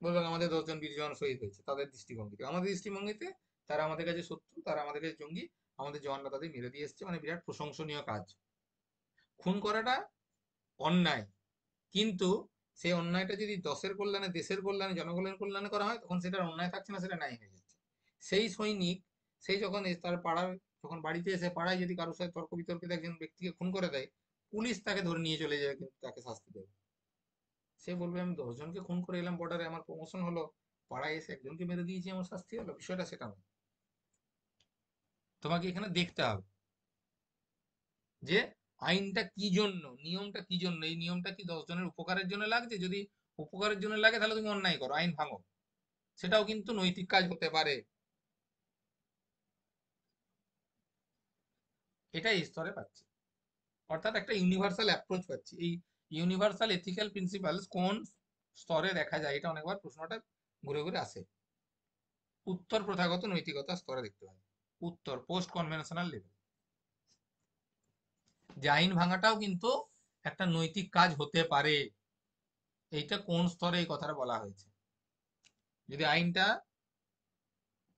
বলবেন আমাদের 10 জন বীর জওয়ান শহীদ হয়েছে, তাদের দৃষ্টিভঙ্গিতে। আমাদের দৃষ্টিভঙ্গিতে তারা আমাদের কাছে শত্রু, তারা আমাদের কাছে জঙ্গি, আমাদের জওয়ানরা তাদের মেরে দিয়ে এসছে, মানে বিরাট প্রশংসনীয় কাজ। খুন করাটা অন্যায়, কিন্তু সেই অন্যায়টা যদি দশের কল্যাণে, দেশের কল্যাণে, জনগণের কল্যাণে করা হয়, তখন সেটা অন্যায় থাকছে না, সেটা ন্যায় হয়ে যাচ্ছে। সেই সৈনিক, সেই যখন তার পাড়ার, যখন বাড়িতে এসে পাড়ায় যদি কারোর সাথে তর্ক বিতর্কে একজন ব্যক্তিকে খুন করে দেয়, পুলিশ তাকে ধরে নিয়ে চলে যাবে, কিন্তু তাকে শাস্তি দেবে। সে বলবে আমি 10 জনকে খুন করে এলাম বর্ডারে, আমার প্রমোশন হলো, পাড়ায় এসে একজনকে মেরে দিয়েছি, আমার শাস্তি হলো। বিষয়টা সেটা নয়। তোমাকে এখানে দেখতে হবে যে আইনটা কি জন্য, নিয়মটা কি জন্য, এই নিয়মটা কি 10 জনের উপকারের জন্য লাগছে? যদি উপকারের জন্য লাগে, তাহলে তুমি অন্যায় করো, আইন ভাঙো, সেটাও কিন্তু নৈতিক কাজ হতে পারে। এটা এই স্তরে পাচ্ছি, অর্থাৎ একটা ইউনিভার্সাল অ্যাপ্রোচ পাচ্ছি। এই ইউনিভার্সাল এথিক্যাল প্রিন্সিপালস কোন স্তরে দেখা যায়, এটা অনেকবার প্রশ্নটা ঘুরে ঘুরে আসে। উত্তর প্রথাগত নৈতিকতা স্তরে দেখতে পাই, উত্তর পোস্ট কনভেনশনাল লেভেল, যে আইন ভাঙাটাও কিন্তু একটা নৈতিক কাজ হতে পারে। এইটা কোন স্তরে এই কথাটা বলা হয়েছে? যদি আইনটা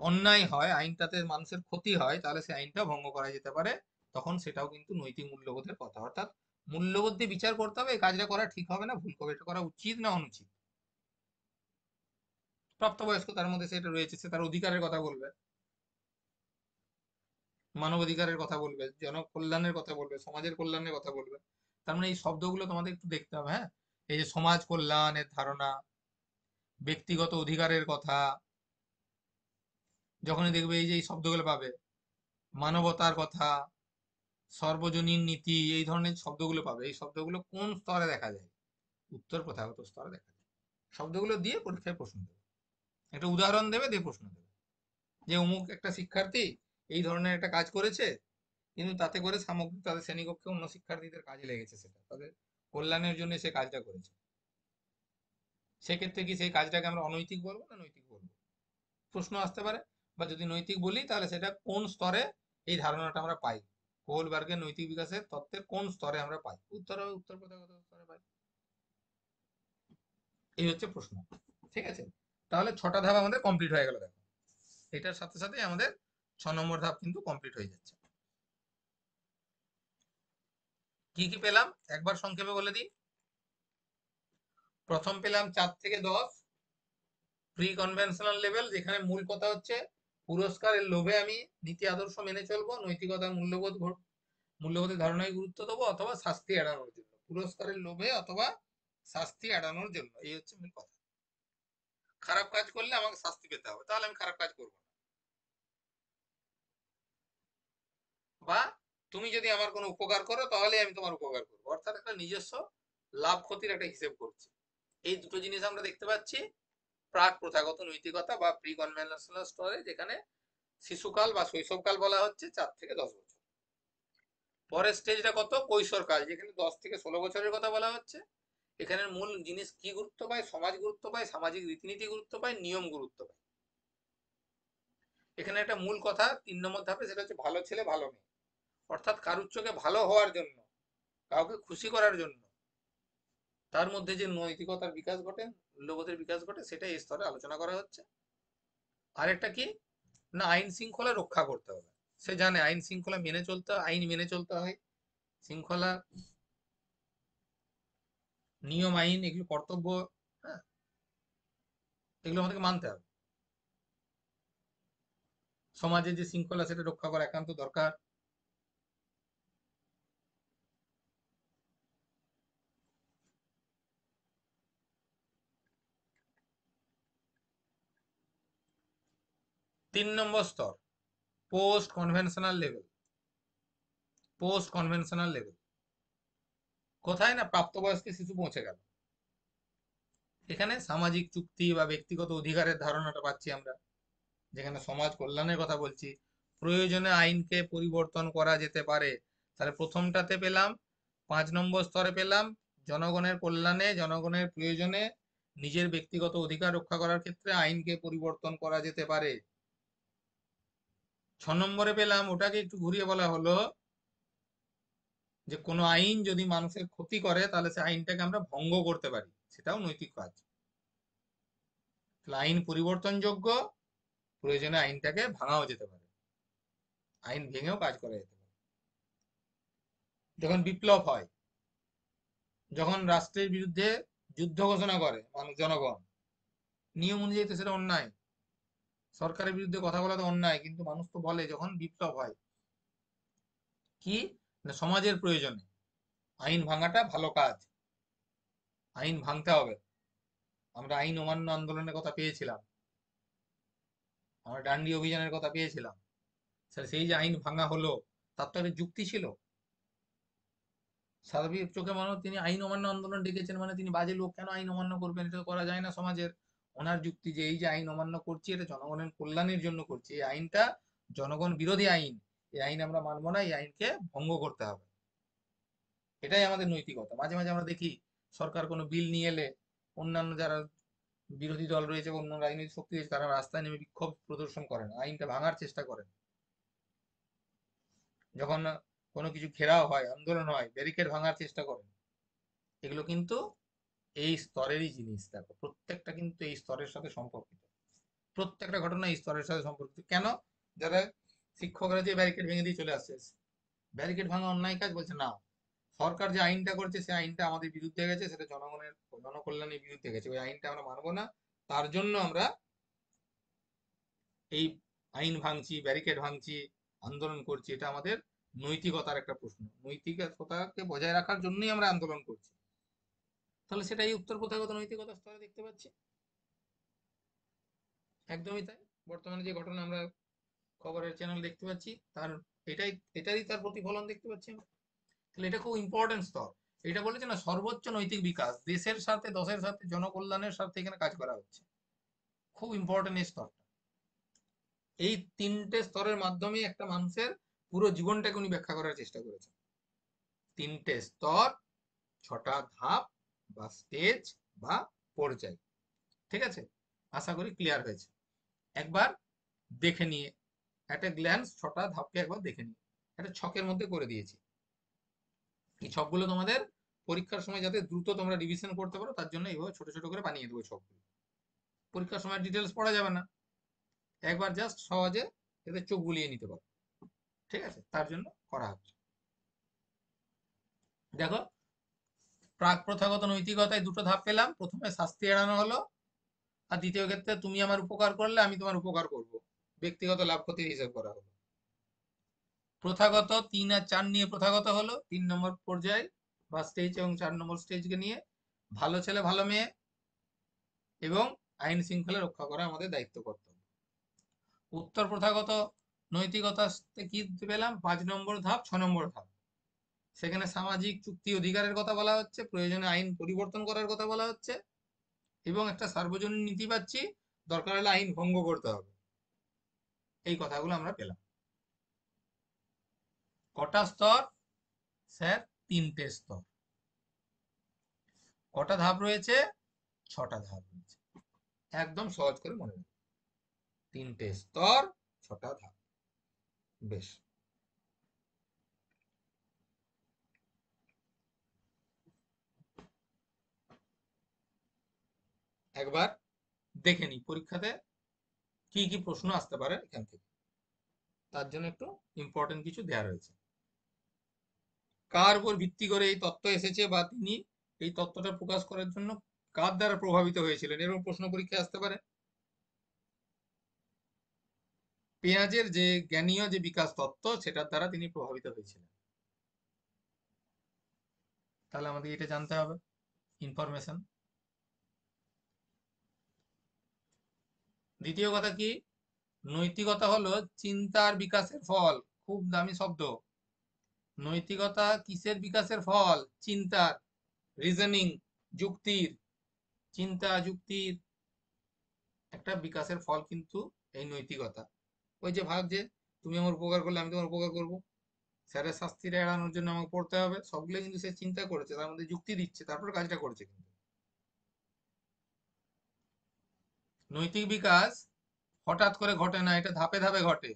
অন্যায় হয়, আইনটাতে মানুষের ক্ষতি হয়, তাহলে সেই আইনটা ভঙ্গ করা যেতে পারে। তখন সেটাও কিন্তু নৈতিক মূল্যবোধের কথা, অর্থাৎ মূল্যবোধ দিয়ে বিচার করতে হবে, এই কাজটা করা ঠিক হবে না ভুল হবে, এটা করা উচিত না অনুচিত। প্রাপ্তবয়স্ক তার মধ্যে সেটা রয়েছে, সে তার অধিকারের কথা বলবে, মানবাধিকারের কথা বলবে, জনকল্যাণের কথা বলবে, সমাজের কল্যাণের কথা বলবে। তার মানে এই শব্দগুলো তোমাদের একটু দেখতে হবে, হ্যাঁ। এই যে সমাজ কল্যাণের ধারণা, ব্যক্তিগত অধিকারের কথা, যখনই দেখবে এই যে এই শব্দগুলো পাবে, মানবতার কথা, সর্বজনীন নীতি, এই ধরনের শব্দগুলো পাবে। এই শব্দগুলো কোন স্তরে দেখা যায়? উত্তর প্রথাগত স্তরে দেখা যায়। শব্দগুলো দিয়ে পরীক্ষায় প্রশ্ন দেবে, একটা উদাহরণ দেবে, দিয়ে প্রশ্ন দেবে, যে অমুক একটা শিক্ষার্থী এই ধরনের একটা কাজ করেছে, কিন্তু তাতে করে সামগ্রিক তাদের শ্রেণীকক্ষে অন্য শিক্ষার্থীদের কাজে লেগেছে, সেটা তাদের কল্যাণের জন্য সে কাজটা করেছে। সেক্ষেত্রে কি সেই কাজটাকে আমরা অনৈতিক বলবো না নৈতিক বলবো? প্রশ্ন আসতে পারে। বা যদি নৈতিক বলি তাহলে সেটা কোন স্তরে এই ধারণাটা আমরা পাই, কোহলবার্গের নৈতিক বিকাশের তত্ত্বের কোন স্তরে আমরা পাই? উত্তর হবে উত্তর প্রথাগত স্তরে পাই। এই হচ্ছে প্রশ্ন। ঠিক আছে, তাহলে 6টা ধাপ আমাদের কমপ্লিট হয়ে গেল। দেখো এটার সাথে সাথে আমাদের 6 নম্বর ধাপ কিন্তু কমপ্লিট হয়ে যাচ্ছে। কি কি পেলাম একবার সংক্ষেপে বলে দিই। প্রথম পেলাম 4 থেকে 10 প্রি কনভেনশনাল লেভেল, যেখানে মূল কথা হচ্ছে পুরস্কারের লোভে আমি নীতি আদর্শ মেনে চলবো, নৈতিকতার মূল্যবোধের ধারণায় গুরুত্ব দেবো, অথবা শাস্তি এড়ানোর জন্য, পুরস্কারের লোভে অথবা শাস্তি এড়ানোর জন্য, এই হচ্ছে মূল কথা। খারাপ কাজ করলে আমাকে শাস্তি পেতে হবে, তাহলে আমি খারাপ কাজ করবো না। বা তুমি যদি আমার কোনো উপকার করো তাহলে আমি তোমার উপকার করবো, অর্থাৎ একটা নিজস্ব লাভ ক্ষতির একটা হিসেব করছি। এই দুটো জিনিস আমরা দেখতে পাচ্ছি প্রাক প্রথাগত নৈতিকতা বা প্রি কনভেনশনাল স্তরে, যেখানে শিশুকাল বা শৈশবকাল বলা হচ্ছে 4 থেকে 10 বছর। পরের স্টেজটা কত? কৈশোরকাল, যেখানে 10 থেকে 16 বছরের কথা বলা হচ্ছে। এখানে মূল জিনিস কি গুরুত্ব পায়? সমাজ গুরুত্ব পায়, সামাজিক রীতিনীতি গুরুত্ব পায়, নিয়ম গুরুত্ব পায়। এখানে একটা মূল কথা 3 নম্বর ধাপে, সেটা হচ্ছে ভালো ছেলে ভালো মেয়ে, অর্থাৎ কারুর চোখে ভালো হওয়ার জন্য, কাউকে খুশি করার জন্য তার মধ্যে যে নৈতিকতার বিকাশ ঘটে, মূল্যবোধের বিকাশ ঘটে, সেটা এই স্তরে আলোচনা করা হচ্ছে। আরেকটা কি না, আইন শৃঙ্খলা রক্ষা করতে হবে। সে জানে আইন শৃঙ্খলা মেনে চলতে, আইন মেনে চলতে হয়, শৃঙ্খলা নিয়ম আইন এগুলো কর্তব্য, হ্যাঁ, এগুলো আমাদেরকে মানতে হবে। সমাজে যে শৃঙ্খলা সেটা রক্ষা করা একান্ত দরকার। তিন নম্বর স্তর post conventional level. Post conventional level কোথায় না, প্রাপ্তবয়স্কে শিশু পৌঁছে গেল, এখানে সামাজিক চুক্তি বা ব্যক্তিগত অধিকারের ধারণাটা পাচ্ছি আমরা, যেখানে সমাজ কল্যাণের কথা বলছি, প্রয়োজনে আইনকে পরিবর্তন করা যেতে পারে। তাহলে প্রথমটাতে পেলাম, 5 নম্বর স্তরে পেলাম জনগণের কল্যাণে, জনগণের প্রয়োজনে নিজের ব্যক্তিগত অধিকার রক্ষা করার ক্ষেত্রে আইনকে পরিবর্তন করা যেতে পারে। 6 নম্বরে পেলাম, ওটাকে একটু ঘুরিয়ে বলা হলো যে কোনো আইন যদি মানুষের ক্ষতি করে তাহলে সে আইনটাকে আমরা ভঙ্গ করতে পারি, সেটাও নৈতিক কাজ। তাহলে আইন পরিবর্তনযোগ্য, প্রয়োজনে আইনটাকে ভাঙাও যেতে পারে, আইন ভেঙেও কাজ করা যেতে পারে। যখন বিপ্লব হয়, যখন রাষ্ট্রের বিরুদ্ধে যুদ্ধ ঘোষণা করে মানুষ, জনগণ, নিয়ম অনুযায়ী তো সেটা অন্যায়, সরকারের বিরুদ্ধে কথা বলা তো অন্যায়, কিন্তু মানুষ তো বলে যখন বিপ্লব হয় কি না, সমাজের প্রয়োজনে আইন ভাঙাটা ভালো কাজ, আইন ভাঙতে হবে। আমরা আইন অমান্য আন্দোলনের কথা পেয়েছিলাম, আমরা ডান্ডি অভিযানের কথা পেয়েছিলাম, সেই যে আইন ভাঙা হলো তার তো একটা যুক্তি ছিল। স্বাভাবিক চোখে মানুষ, তিনি আইন অমান্য আন্দোলন ডেকেছেন মানে তিনি বাজে লোক, কেন আইন অমান্য করবেন, এটা তো করা যায় না সমাজের। ওনার যুক্তি যে এই যে আইন অমান্য করছি এটা জনগণের কল্যাণের জন্য করছি, এই আইনটা জনগণ বিরোধী আইন, এই আইন আমরা মানবো না, এই আইনকে ভঙ্গ করতে হবে। এটাই আমাদের নৈতিকতা। মাঝে মাঝে আমরা দেখি সরকার কোনো বিল নিয়ে এলে অন্যান্য যারা বিরোধী দল রয়েছে বা অন্য রাজনৈতিক শক্তি রয়েছে তারা রাস্তায় নেমে বিক্ষোভ প্রদর্শন করেন, আইনটা ভাঙার চেষ্টা করেন। যখন কোনো কিছু ঘেরাও হয়, আন্দোলন হয়, ব্যারিকেড ভাঙার চেষ্টা করেন। এগুলো কিন্তু এই স্তরেরই জিনিস। দেখো প্রত্যেকটা কিন্তু এই স্তরের সাথে সম্পর্কিত, প্রত্যেকটা ঘটনা এই স্তরের সাথে সম্পর্কিত। কেন? যারা শিক্ষকরা যে ব্যারিকেড ভেঙে দিয়ে চলে আসছে, ব্যারিকেড ভাঙা অন্যায় কাজ বলছে না, সরকার যে আইনটা করছে সেই আইনটা আমাদের বিরুদ্ধে গেছে, সেটা জনগণের জনকল্যাণের বিরুদ্ধে গেছে, ওই আইনটা আমরা মানবো না, তার জন্য আমরা এই আইন ভাঙছি, ব্যারিকেড ভাঙছি, আন্দোলন করছি। এটা আমাদের নৈতিকতার একটা প্রশ্ন, নৈতিকতাকে বজায় রাখার জন্যই আমরা আন্দোলন করছি। তাহলে সেটাই উত্তর প্রথাগত নৈতিকতা স্তরে দেখতে পাচ্ছি। একদমই তাই। বর্তমানে যে ঘটনা আমরা খবরের চ্যানেল দেখতে পাচ্ছি, তার এটাই, এটারই তার প্রতিফলন দেখতে পাচ্ছি আমরা। তাহলে এটা খুব ইম্পর্টেন্ট স্তর। এটা বলেছে না সর্বোচ্চ নৈতিক বিকাশ, দেশের সাথে, দশের সাথে, জনকল্যাণের সাথে এখানে কাজ করা হচ্ছে, খুব ইম্পর্টেন্ট এই স্তর। এই 3টে স্তরের মাধ্যমে একটা মানুষের পুরো জীবনটাকে উনি ব্যাখ্যা করার চেষ্টা করেছেন। 3টে স্তর, 6টা ধাপ বা স্টেজ বা পর্যায়। ঠিক আছে, আশা করি ক্লিয়ার হয়েছে। একবার দেখে নিয়ে, একটা গ্ল্যান্স 6টা ধাপকে একবার দেখে নিয়ে একটা ছকের মধ্যে করে দিয়েছি। এই ছকগুলো তোমাদের পরীক্ষার সময় যাতে দ্রুত তোমরা রিভিশন করতে পারো তার জন্য এইভাবে ছোট ছোট করে বানিয়ে দেবো ছকগুলো। পরীক্ষার সময় ডিটেলস পড়া যাবে না, একবার জাস্ট সহজে এতে চোখ বুলিয়ে নিতে পারো। ঠিক আছে, তার জন্য করা হচ্ছে। দেখো, প্রাক প্রথাগত নৈতিকতায় দুটো ধাপ পেলাম, প্রথমে শাস্তি এড়ানো হলো, আর দ্বিতীয় ক্ষেত্রে তুমি আমার উপকার করলে আমি তোমার উপকার করব, ব্যক্তিগত লাভ ক্ষতির হিসাব করা হলো। প্রথাগত 3 আর 4 নিয়ে প্রথাগত হলো 3 নম্বর পর্যায়ে বা স্টেজ, এবং 4 নম্বর স্টেজকে নিয়ে ভালো ছেলে ভালো মেয়ে এবং আইন শৃঙ্খলা রক্ষা করা আমাদের দায়িত্ব কর্তব্য। উত্তর প্রথাগত নৈতিকতা কি পেলাম? 5 নম্বর ধাপ, 6 নম্বর ধাপ। সেখানে সামাজিক চুক্তি অধিকারের কথা বলা হচ্ছে, প্রয়োজনে আইন পরিবর্তন করার কথা বলা হচ্ছে, এবং একটা সার্বজনীন নীতি পাচ্ছি, দরকার হলে আইন ভঙ্গ করতে হবে। এই কথাগুলো আমরা পেলাম। কটা স্তর? স্যার 3টে স্তর। কটা ধাপ রয়েছে? 6টা ধাপ রয়েছে। একদম সহজ করে মনে রাখবে, 3টে স্তর, 6টা ধাপ। বেশ, একবার দেখে নি পরীক্ষাতে কি কি প্রশ্ন আসতে পারে এখান থেকে, তার জন্য একটু ইম্পর্টেন্ট কিছু দেয়া রয়েছে। কার উপর ভিত্তি করে এই তত্ত্ব এসেছে, বা তিনি এই তত্ত্বটা প্রকাশ করার জন্য কার দ্বারা প্রভাবিত হয়েছিলেন, এরকম প্রশ্ন পরীক্ষায় আসতে পারে। পেঁয়াজের যে জ্ঞানীয় যে বিকাশ তত্ত্ব, সেটার দ্বারা তিনি প্রভাবিত হয়েছিলেন। তাহলে আমাদের এটা জানতে হবে, ইনফরমেশন। দ্বিতীয় কথা কি? নৈতিকতা হলো চিন্তার বিকাশের ফল। খুব দামি শব্দ। নৈতিকতা কিসের বিকাশের ফল? চিন্তার, রিজনিং, যুক্তির, চিন্তা যুক্তির একটা বিকাশের ফল কিন্তু এই নৈতিকতা। ওই যে ভাব যে তুমি আমার উপকার করলে আমি তোমার উপকার করব, স্যারের শাস্তিটা এড়ানোর জন্য আমাকে পড়তে হবে, সবগুলো কিন্তু সে চিন্তা করেছে, তার মধ্যে যুক্তি দিচ্ছে, তারপর কাজটা করছে। কিন্তু নৈতিক বিকাশ হঠাৎ করে ঘটে না, এটা ধাপে ধাপে ঘটে,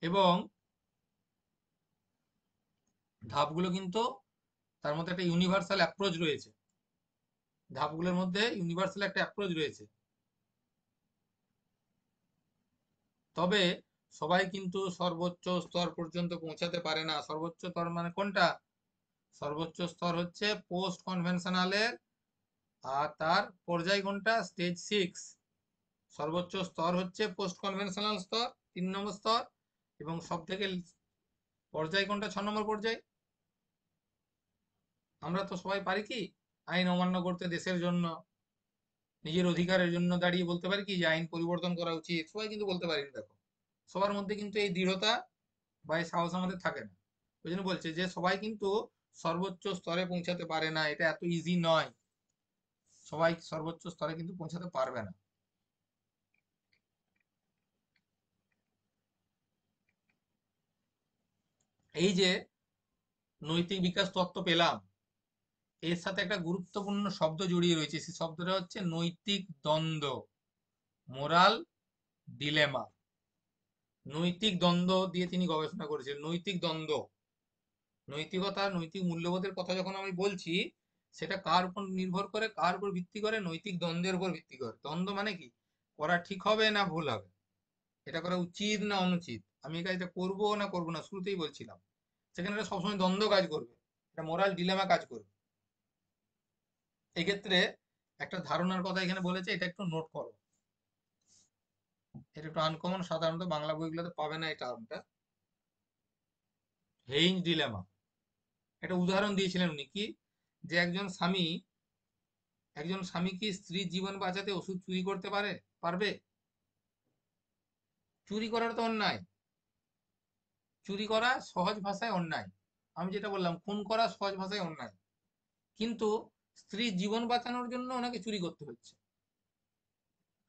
এবং ধাপগুলো কিন্তু তার মধ্যে একটা ইউনিভার্সাল অ্যাপ্রোচ রয়েছে। ধাপগুলোর মধ্যে ইউনিভার্সাল একটা অ্যাপ্রোচ রয়েছে। তবে সবাই কিন্তু সর্বোচ্চ স্তর পর্যন্ত পৌঁছাতে পারে না। সর্বোচ্চ স্তর মানে কোনটা? সর্বোচ্চ স্তর হচ্ছে পোস্ট কনভেনশনালের, আর তার পর্যায় কোনটা? স্টেজ 6। সর্বোচ্চ স্তর হচ্ছে পোস্ট কনভেনশনাল স্তর, 3 নম্বর স্তর, এবং সব থেকে পর্যায় কোনটা? 6 নম্বর পর্যায়। আমরা তো সবাই পারি কি আইন অমান্য করতে? দেশের জন্য, নিজের অধিকারের জন্য দাঁড়িয়ে বলতে পারি কি যে আইন পরিবর্তন করা উচিত? সবাই কিন্তু বলতে পারি না। দেখো, সবার মধ্যে কিন্তু এই দৃঢ়তা বা এই সাহস আমাদের থাকে না। ওই জন্য বলছে যে সবাই কিন্তু সর্বোচ্চ স্তরে পৌঁছাতে পারে না, এটা এত ইজি নয়। সবাই সর্বোচ্চ স্তরে কিন্তু পৌঁছাতে পারবে না। এই যে নৈতিক বিকাশ তত্ত্ব পেলাম, এর সাথে একটা গুরুত্বপূর্ণ শব্দ জড়িয়ে রয়েছে, সেই শব্দটা হচ্ছে নৈতিক দ্বন্দ্ব, মোরাল ডিলেমা। নৈতিক দ্বন্দ্ব দিয়ে তিনি গবেষণা করেছেন। নৈতিক দ্বন্দ্ব, নৈতিকতা, নৈতিক মূল্যবোধের কথা যখন আমি বলছি, সেটা কার উপর নির্ভর করে, কার উপর ভিত্তি করে? নৈতিক দ্বন্দ্বের উপর ভিত্তি করে। দ্বন্দ্ব মানে কি? করা ঠিক হবে না ভুল হবে, এটা করা উচিত না অনুচিত, আমি এই কাজটা করবো না করবো না, শুরুতেই বলছিলাম। সেখানে এটা সবসময় দ্বন্দ্ব কাজ করবে, এটা মোরাল ডিলেমা কাজ করবে। এক্ষেত্রে একটা ধারণার কথা এখানে বলেছে, এটা একটু নোট করো। এটা একটু আনকমন, সাধারণত বাংলা বইগুলোতে পাবে না এই টার্মটা। Heinz dilemma. একটা উদাহরণ দিয়েছিলেন উনি, কি যে একজন স্বামী কি স্ত্রীর জীবন বাঁচাতে ওষুধ চুরি করতে পারবে? চুরি করার তো অন্যায়, চুরি করা সহজ ভাষায় অন্যায়। আমি যেটা বললাম, খুন করা সহজ ভাষায় অন্যায়, কিন্তু স্ত্রীর জীবন বাঁচানোর জন্য ওনাকে চুরি করতে হচ্ছে।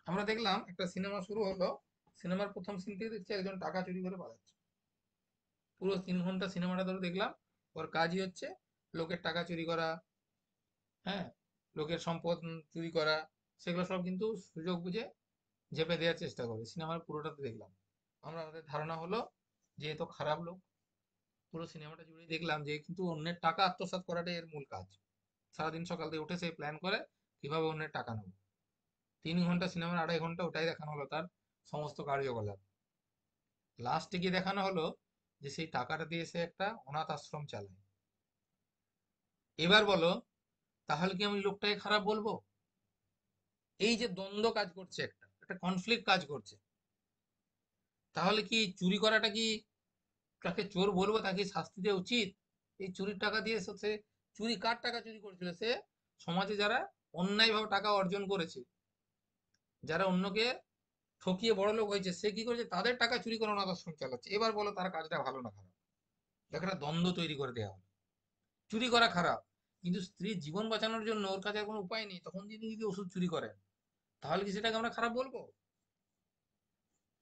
আমরা দেখলাম একটা সিনেমা শুরু হলো, সিনেমার প্রথম সিন থেকে দেখছি একজন টাকা চুরি করে পালাচ্ছে। পুরো 3 ঘন্টা সিনেমাটা ধরে দেখলাম, ওর কাজই হচ্ছে লোকের টাকা চুরি করা, হ্যাঁ, লোকের সম্পদ চুরি করা, সেগুলো সব কিন্তু সুযোগ বুঝে চেপে দেওয়ার চেষ্টা করে। সিনেমার পুরোটাতে দেখলাম, আমাদের ধারণা হলো যে এ তো খারাপ লোক। পুরো সিনেমাটা জুড়ে দেখলাম যে কিন্তু অন্যের টাকা আত্মসাৎ করাটাই এর মূল কাজ। সারাদিন সকাল থেকে উঠে সেই প্ল্যান করে কিভাবে অন্যের টাকা নেবো। 3 ঘন্টা সিনেমার 2.5 ঘন্টা ওটাই দেখানো হলো তার সমস্ত কার্যকলাপ। লাস্টে গিয়ে দেখানো হলো যে সেই টাকাটা দিয়ে সে একটা অনাথ আশ্রম চালায়। এবার বলো, তাহলে কি আমি লোকটাকে খারাপ বলবো? এই যে দ্বন্দ্ব কাজ করছে, একটা একটা কনফ্লিক্ট কাজ করছে, তাহলে কি চুরি করাটা কি, তাকে চোর বলবো, তাকে শাস্তি দেওয়া উচিত? এই চুরির টাকা দিয়ে সে চুরি, কার টাকা চুরি করেছিল? সে সমাজে যারা অন্যায়ভাবে টাকা অর্জন করেছে, যারা অন্যকে ঠকিয়ে বড়লোক হয়েছে, সে কি করেছে? তাদের টাকা চুরি করে অনাথ আশ্রম চালাচ্ছে। এবার বলো তার কাজটা ভালো না খারাপ? দেখো, একটা দ্বন্দ্ব তৈরি করে দেওয়া হলো। চুরি করা খারাপ, কিন্তু স্ত্রীর জীবন বাঁচানোর জন্য ওর কাছে আর কোনো উপায় নেই, তখন তিনি যদি ওষুধ চুরি করেন, তাহলে কি সেটাকে আমরা খারাপ বলবো?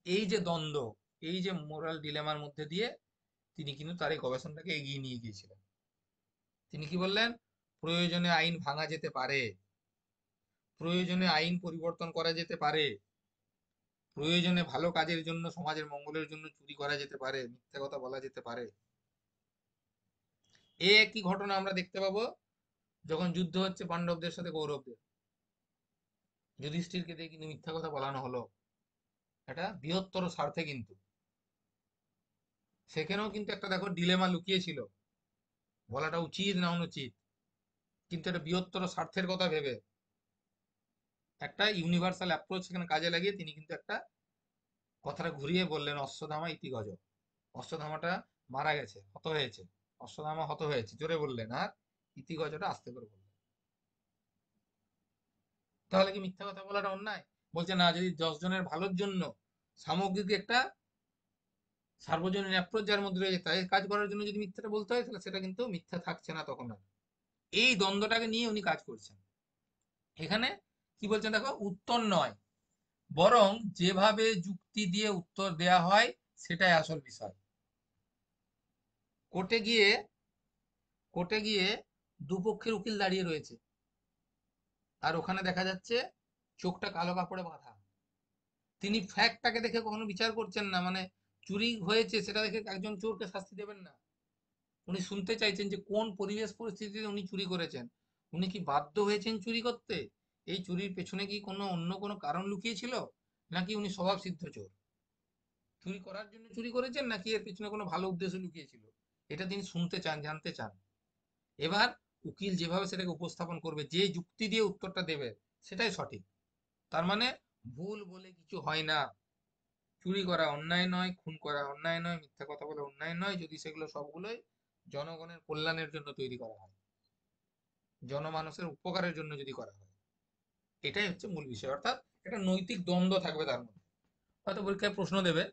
এই যে দ্বন্দ্ব, এই যে মোরাল ডিলেমার মধ্যে দিয়ে তিনি কিন্তু তার এই গবেষণাটাকে এগিয়ে নিয়ে গিয়েছিলেন। তিনি কি বললেন? প্রয়োজনে আইন ভাঙা যেতে পারে, প্রয়োজনে আইন পরিবর্তন করা যেতে পারে, প্রয়োজনে ভালো কাজের জন্য, সমাজের মঙ্গলের জন্য চুরি করা যেতে পারে, মিথ্যা কথা বলা যেতে পারে। এই একই ঘটনা আমরা দেখতে পাবো যখন যুদ্ধ হচ্ছে পাণ্ডবদের সাথে কৌরবদের। যুধিষ্ঠিরকে দিয়ে কিন্তু মিথ্যা কথা বলানো হলো, এটা বৃহত্তর স্বার্থে কিন্তু। সেখানেও কিন্তু একটা দেখো ডিলেমা লুকিয়ে ছিল, বলাটা উচিত না অনুচিত, কিন্তু এটা বৃহত্তর স্বার্থের কথা ভেবে একটা ইউনিভার্সাল অ্যাপ্রোচ সেখানে কাজে লাগিয়ে তিনি কিন্তু একটা কথাটা ঘুরিয়ে বললেন, অশ্বত্থামা ইতি গজ। অশ্বত্থামাটা মারা গেছে, হত হয়েছে, অশ্বত্থামা হত হয়েছে জোরে বললেন, আর ইতি গজটা আস্তে করে বললেন। তাহলে কি মিথ্যা কথা বলাটা অন্যায়? বলছে না, যদি 10 জনের ভালোর জন্য সামগ্রিক একটা সার্বজনীন অ্যাপ্রোচ যার মধ্যে রয়েছে, তাই কাজ করার জন্য যদি মিথ্যাটা বলতে হয়, তাহলে সেটা কিন্তু মিথ্যা থাকছে না তখন আর। এই দ্বন্দ্বটাকে নিয়ে উনি কাজ করছেন। এখানে কি বলছেন দেখো, উত্তর নয়, বরং যেভাবে যুক্তি দিয়ে উত্তর দেয়া হয় সেটাই আসল বিষয়। কোর্টে গিয়ে কোর্টে গিয়ে দুপক্ষের উকিল দাঁড়িয়ে রয়েছে, আর ওখানে দেখা যাচ্ছে চোখটা কালো কাপড়ে বাঁধা। তিনি ফ্যাক্টটাকে দেখে কখনো বিচার করছেন না, মানে চুরি হয়েছে সেটা দেখে একজন চোরকে শাস্তি দেবেন না। উনি শুনতে চাইছেন যে কোন পরিবেশ পরিস্থিতিতে উনি চুরি করেছেন, উনি কি বাধ্য হয়েছেন চুরি করতে, এই চুরির পেছনে কি কোনো অন্য কোনো কারণ লুকিয়ে ছিল, নাকি উনি স্বভাব সিদ্ধ চোর, চুরি করার জন্য চুরি করেছেন, নাকি এর পেছনে কোনো ভালো উদ্দেশ্য লুকিয়েছিল, এটা তিনি শুনতে চান, জানতে চান। এবার উকিল যেভাবে সেটাকে উপস্থাপন করবে, যে যুক্তি দিয়ে উত্তরটা দেবে, সেটাই সঠিক। তার মানে ভুল বলে কিছু হয় না। চুরি করা অন্যায় নয়, খুন করা অন্যায় নয়, মিথ্যা কথা বলা অন্যায় নয়, যদি সেগুলো সবগুলোই জনগণের কল্যাণের জন্য তৈরি করা হয়, জনমানুষের উপকারের জন্য যদি করা হয়। এটাই হচ্ছে মূল বিষয়, অর্থাৎ একটা নৈতিক দ্বন্দ্ব থাকবে তার মধ্যে। হয়তো পরীক্ষায় প্রশ্ন দেবে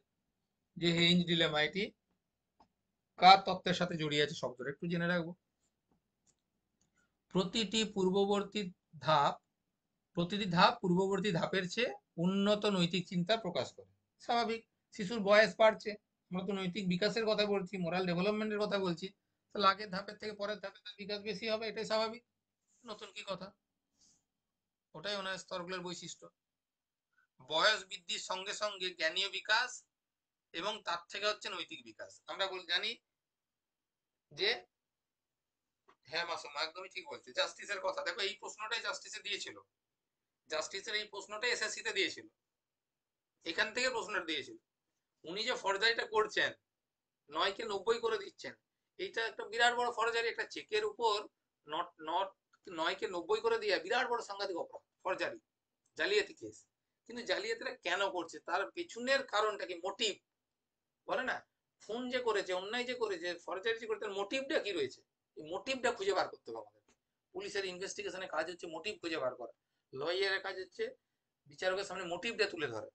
যে হেইঞ্জ ডিলেমা এটি কার তত্ত্বের সাথে জড়িয়ে আছে, শব্দটা একটু জেনে রাখবো। প্রতিটি পূর্ববর্তী ধাপ প্রতিটি ধাপ পূর্ববর্তী ধাপের চেয়ে উন্নত নৈতিক চিন্তা প্রকাশ করে। স্বাভাবিক, শিশুর বয়স বাড়ছে, আমরা তো নৈতিক বিকাশের কথা বলছি, মোরাল ডেভেলপমেন্টের কথা বলছি, তাহলে আগের ধাপের থেকে পরের ধাপে তার বিকাশ বেশি হবে, এটাই স্বাভাবিক। নতুন কি কথা, ওটাই ওনার স্তরগুলোর বৈশিষ্ট্য। বয়স বৃদ্ধির সঙ্গে সঙ্গে জ্ঞানীয় বিকাশ, এবং তার থেকে হচ্ছে নৈতিক বিকাশ। আমরা জানি যে, হ্যাঁ মাসুম একদমই ঠিক বলছে। জাস্টিসের কথা দেখো, এই প্রশ্নটাই জাস্টিসে দিয়েছিল, জাস্টিসের এই প্রশ্নটাই এসএসসি তে দিয়েছিল, এখান থেকে প্রশ্নটা দিয়েছিল। উনি যে ফর্জারিটা করছেন, 9 কে 90 করে দিচ্ছেন, এইটা একটা বিরাট বড় ফর্জারি। একটা চেকের উপর নট নট 9 কে 90 করে দিয়ে বিরাট বড় সাংঘাতিক অপরাধ, ফর্জারি, জালিয়াতি কেস। কিন্তু জালিয়াতিটা কেন করছে, তার পেছনের কারণটা কি, মোটিভ বলে না, ফোন যে করেছে, অন্যায় যে করেছে, ফর্জারি যে করেছে, তার মোটিভটা কি রয়েছে, এই মোটিভটা খুঁজে বার করতে হবে আমাদের। পুলিশের ইনভেস্টিগেশনের কাজ হচ্ছে মোটিভ খুঁজে বার করা, লয়ারের কাজ হচ্ছে বিচারকের সামনে মোটিভটা তুলে ধরে।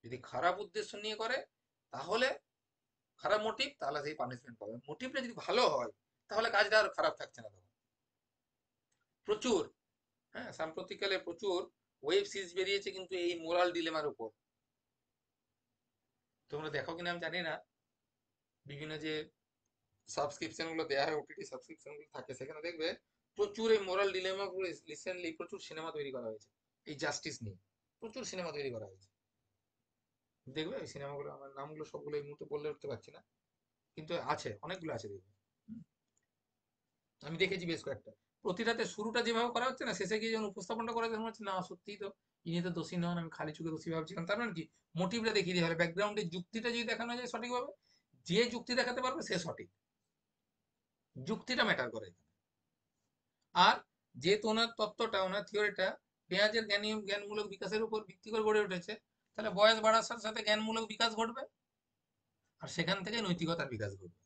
যদি খারাপ উদ্দেশ্য নিয়ে করে, তাহলে খারাপ মোটিভ, তাহলে সেই পানিশমেন্ট পাবে। মোটিভটা যদি ভালো হয়, তাহলে কাজটা আর খারাপ থাকছে না তখন। প্রচুর, হ্যাঁ, সাম্প্রতিককালে প্রচুর ওয়েব সিরিজ বেরিয়েছে কিন্তু এই মোরাল ডিলেমার উপর। তোমরা দেখো কিনা আমি জানি না, বিভিন্ন যে সাবস্ক্রিপশন গুলো দেওয়া হয়, ওটিটি সাবস্ক্রিপশন গুলো থাকে, সেখানে দেখবে প্রচুর এই মোরাল ডিলেমা রিসেন্টলি প্রচুর সিনেমা তৈরি করা হয়েছে এই জাস্টিস নিয়ে। প্রচুর সিনেমা তৈরি করা হয়েছে, দেখবে ওই সিনেমাগুলো, আমার নামগুলো সবগুলো এই মুহূর্তে বললে উঠতে পারছি না, কিন্তু আছে, অনেকগুলো আছে দেখবে। আমি দেখেছি বেশ কয়েকটা। প্রতিটাতে শুরুটা যেভাবে করা হচ্ছে না, শেষে গিয়ে যখন উপস্থাপনটা করা হচ্ছে মনে হচ্ছে না সত্যিই তো ইনি তো দোষী নন, আমি খালি চোখে দোষী ভাবছিলাম। তার মানে কি, মোটিভটা দেখিয়ে দিয়ে হবে, ব্যাকগ্রাউন্ডের যুক্তিটা যদি দেখানো যায় সঠিকভাবে, যে যুক্তি দেখাতে পারবে সে সঠিক, যুক্তিটা ম্যাটার করে এখানে। আর যেহেতু ওনার তত্ত্বটা, ওনার থিওরিটা পেঁয়াজের জ্ঞানমূলক বিকাশের উপর ভিত্তি করে গড়ে উঠেছে, তাহলে বয়স বাড়ার সাথে সাথে জ্ঞানমূলক বিকাশ ঘটবে, আর সেখান থেকে নৈতিকতার বিকাশ ঘটবে।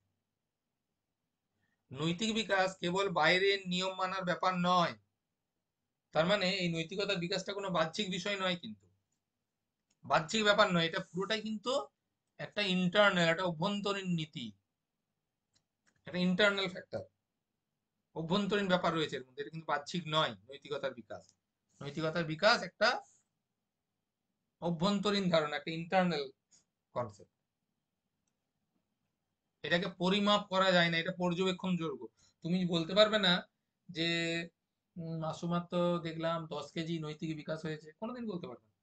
নৈতিক বিকাশ কেবল বাইরের নিয়ম মানার ব্যাপার নয়। তার মানে এই নৈতিকতার বিকাশটা কোনো বাহ্যিক বিষয় নয়, কিন্তু বাহ্যিক ব্যাপার নয়, এটা পুরোটাই কিন্তু একটা ইন্টারনাল, একটা অভ্যন্তরীণ নীতি, একটা ইন্টারনাল ফ্যাক্টর, অভ্যন্তরীণ ব্যাপার রয়েছে এর মধ্যে, এটা কিন্তু বাহ্যিক নয়। নৈতিকতার বিকাশ, নৈতিকতার বিকাশ একটা অভ্যন্তরীণ ধারণা, একটা ইন্টারনাল কনসেপ্ট। এটাকে পরিমাপ করা যায় না, এটা পর্যবেক্ষণযোগ্য। তুমি বলতে পারবে না যে মাসুমার তো দেখলাম 10 কেজি নৈতিক বিকাশ হয়েছে, কোনোদিন বলতে পারবে না।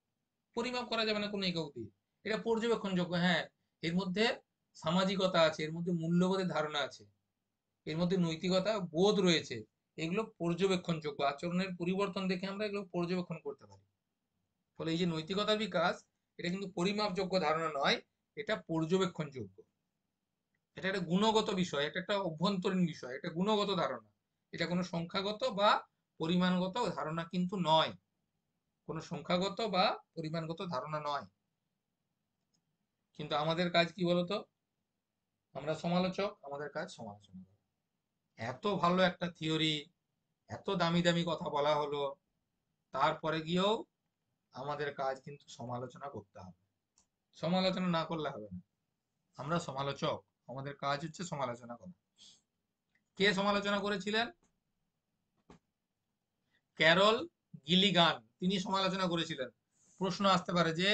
পরিমাপ করা যাবে না কোনো একক দিয়ে। এটা পর্যবেক্ষণযোগ্য, হ্যাঁ। এর মধ্যে সামাজিকতা আছে, এর মধ্যে মূল্যবোধের ধারণা আছে, এর মধ্যে নৈতিকতা বোধ রয়েছে, এগুলো পর্যবেক্ষণযোগ্য। আচরণের পরিবর্তন দেখে আমরা এগুলো পর্যবেক্ষণ করতে পারি। ফলে এই যে নৈতিকতার বিকাশ, এটা কিন্তু পরিমাপযোগ্য ধারণা নয়, এটা পর্যবেক্ষণযোগ্য। এটা একটা গুণগত বিষয়, এটা একটা অভ্যন্তরীণ বিষয়, এটা গুণগত ধারণা। এটা কোনো সংখ্যাগত বা পরিমাণগত ধারণা কিন্তু নয়, কোনো সংখ্যাগত বা পরিমাণগত ধারণা নয়। কিন্তু আমাদের কাজ কি বলতো, আমরা সমালোচক, আমাদের কাজ সমালোচনা করা। এত ভালো একটা থিওরি, এত দামি দামি কথা বলা হলো, তারপরে গিয়েও আমাদের কাজ কিন্তু সমালোচনা করতে হবে। সমালোচনা না করলে হবে না। আমরা সমালোচক, আমাদের কাজ হচ্ছে সমালোচনা করা। কে সমালোচনা করেছিলেন? ক্যারল গিলিগান, তিনি সমালোচনা করেছিলেন। প্রশ্ন আসতে পারে যে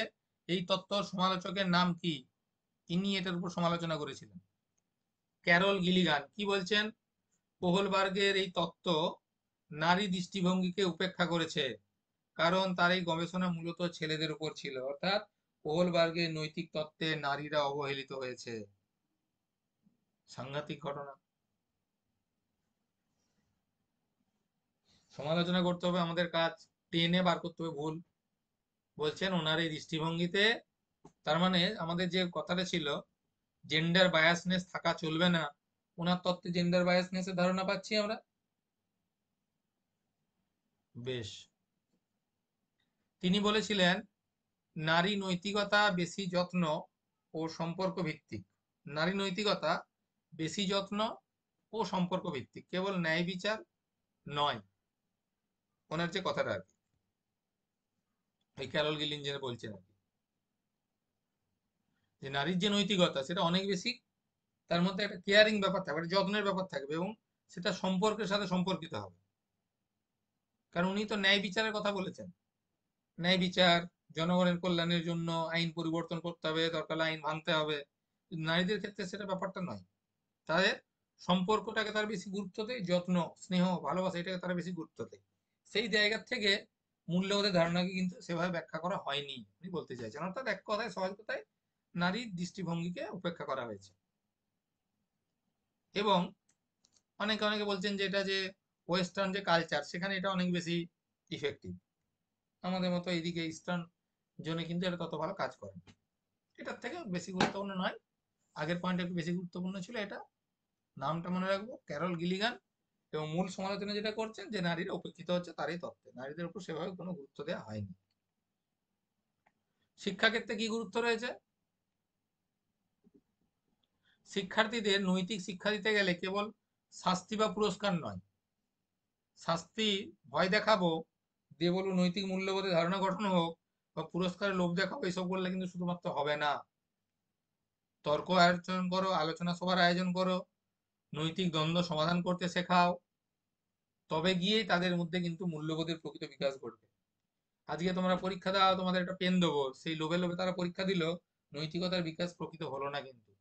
এই তত্ত্ব সমালোচকের নাম কি, ইনি এটার উপর সমালোচনা করেছিলেন। ক্যারল গিলিগান কি বলছেন? কোহলবার্গের এই তত্ত্ব নারী দৃষ্টিভঙ্গিকে উপেক্ষা করেছে, কারণ তার এই গবেষণা মূলত ছেলেদের উপর ছিল। অর্থাৎ কোহলবার্গের নৈতিক তত্ত্বে নারীরা অবহেলিত হয়েছে। সাংঘাতিক ঘটনা। সমালোচনা করতে হবে, আমাদের কাজ টেনে বার করতে হবে ভুল। বলছেন ওনার এই দৃষ্টিভঙ্গিতে, তার মানে আমাদের যে কথাটা ছিল জেন্ডার বায়াসনেস থাকা চলবে না, ওনার তত্ত্বে জেন্ডার বায়াসনেসের ধারণা পাচ্ছি আমরা। বেশ। তিনি বলেছিলেন নারী নৈতিকতা বেশি যত্ন ও সম্পর্ক ভিত্তিক। নারী নৈতিকতা বেশি যত্ন ও সম্পর্ক ভিত্তিক, কেবল ন্যায় বিচার নয়। ওনার যে কথাটা আর কি, এই ক্যারল গিলিন যে বলছেন আর কি, যে নারীর যে নৈতিকতা সেটা অনেক বেশি, তার মধ্যে একটা কেয়ারিং ব্যাপার থাকবে, একটা যত্নের ব্যাপার থাকবে, এবং সেটা সম্পর্কের সাথে সম্পর্কিত হবে। কারণ উনি তো ন্যায় বিচারের কথা বলেছেন। ন্যায় বিচার, জনগণের কল্যাণের জন্য আইন পরিবর্তন করতে হবে, দরকার হলে আইন ভাঙতে হবে। নারীদের ক্ষেত্রে সেটা ব্যাপারটা নয়। তাদের সম্পর্কটাকে তারা বেশি গুরুত্ব দেয়, যত্ন, স্নেহ, ভালোবাসা, এটাকে তারা বেশি গুরুত্ব দেয়। সেই জায়গা থেকে মূল্যবোধের ধারণাকে কিন্তু সেভাবে ব্যাখ্যা করা হয়নি, উনি বলতে চাইছেন। অর্থাৎ এক কথায়, সহজ কথায়, নারীর দৃষ্টিভঙ্গিকে উপেক্ষা করা হয়েছে। এবং অনেকে অনেকে বলছেন যে এটা যে ওয়েস্টার্ন যে কালচার, সেখানে এটা অনেক বেশি ইফেক্টিভ। আমাদের মতো এইদিকে ইস্টার্ন জোনে কিন্তু এটা তত ভালো কাজ করে না। এটার থেকে বেশি গুরুত্বপূর্ণ নয়, আগের পয়েন্ট একটু বেশি গুরুত্বপূর্ণ ছিল এটা। নামটা মনে রাখবো, ক্যারল গিলিগান। এবং মূল সমালোচনা যেটা করছেন যে নারীরা উপেক্ষিত হচ্ছে তারই তত্ত্বে, নারীদের উপর সেভাবে কোনো গুরুত্ব দেওয়া হয়নি। শিক্ষাক্ষেত্রে কি গুরুত্ব রয়েছে? শিক্ষার্থীদের নৈতিক শিক্ষা দিতে গেলে কেবল শাস্তি বা পুরস্কার নয়, শাস্তি, ভয় দেখাবো, দিয়ে বলবো নৈতিক মূল্যবোধের ধারণা গঠন হোক, বা পুরস্কারের লোভ দেখাবো, এইসব করলে কিন্তু শুধুমাত্র হবে না। তর্ক আয়োজন করো, আলোচনা সভার আয়োজন করো, নৈতিক দ্বন্দ্ব সমাধান করতে শেখাও, তবে গিয়েই তাদের মধ্যে কিন্তু মূল্যবোধের প্রকৃত বিকাশ ঘটবে। আজকে তোমরা পরীক্ষা দাও, তোমাদের একটা পেন দেবো, সেই লোভে লোভে তারা পরীক্ষা দিল, নৈতিকতার বিকাশ প্রকৃত হলো না কিন্তু।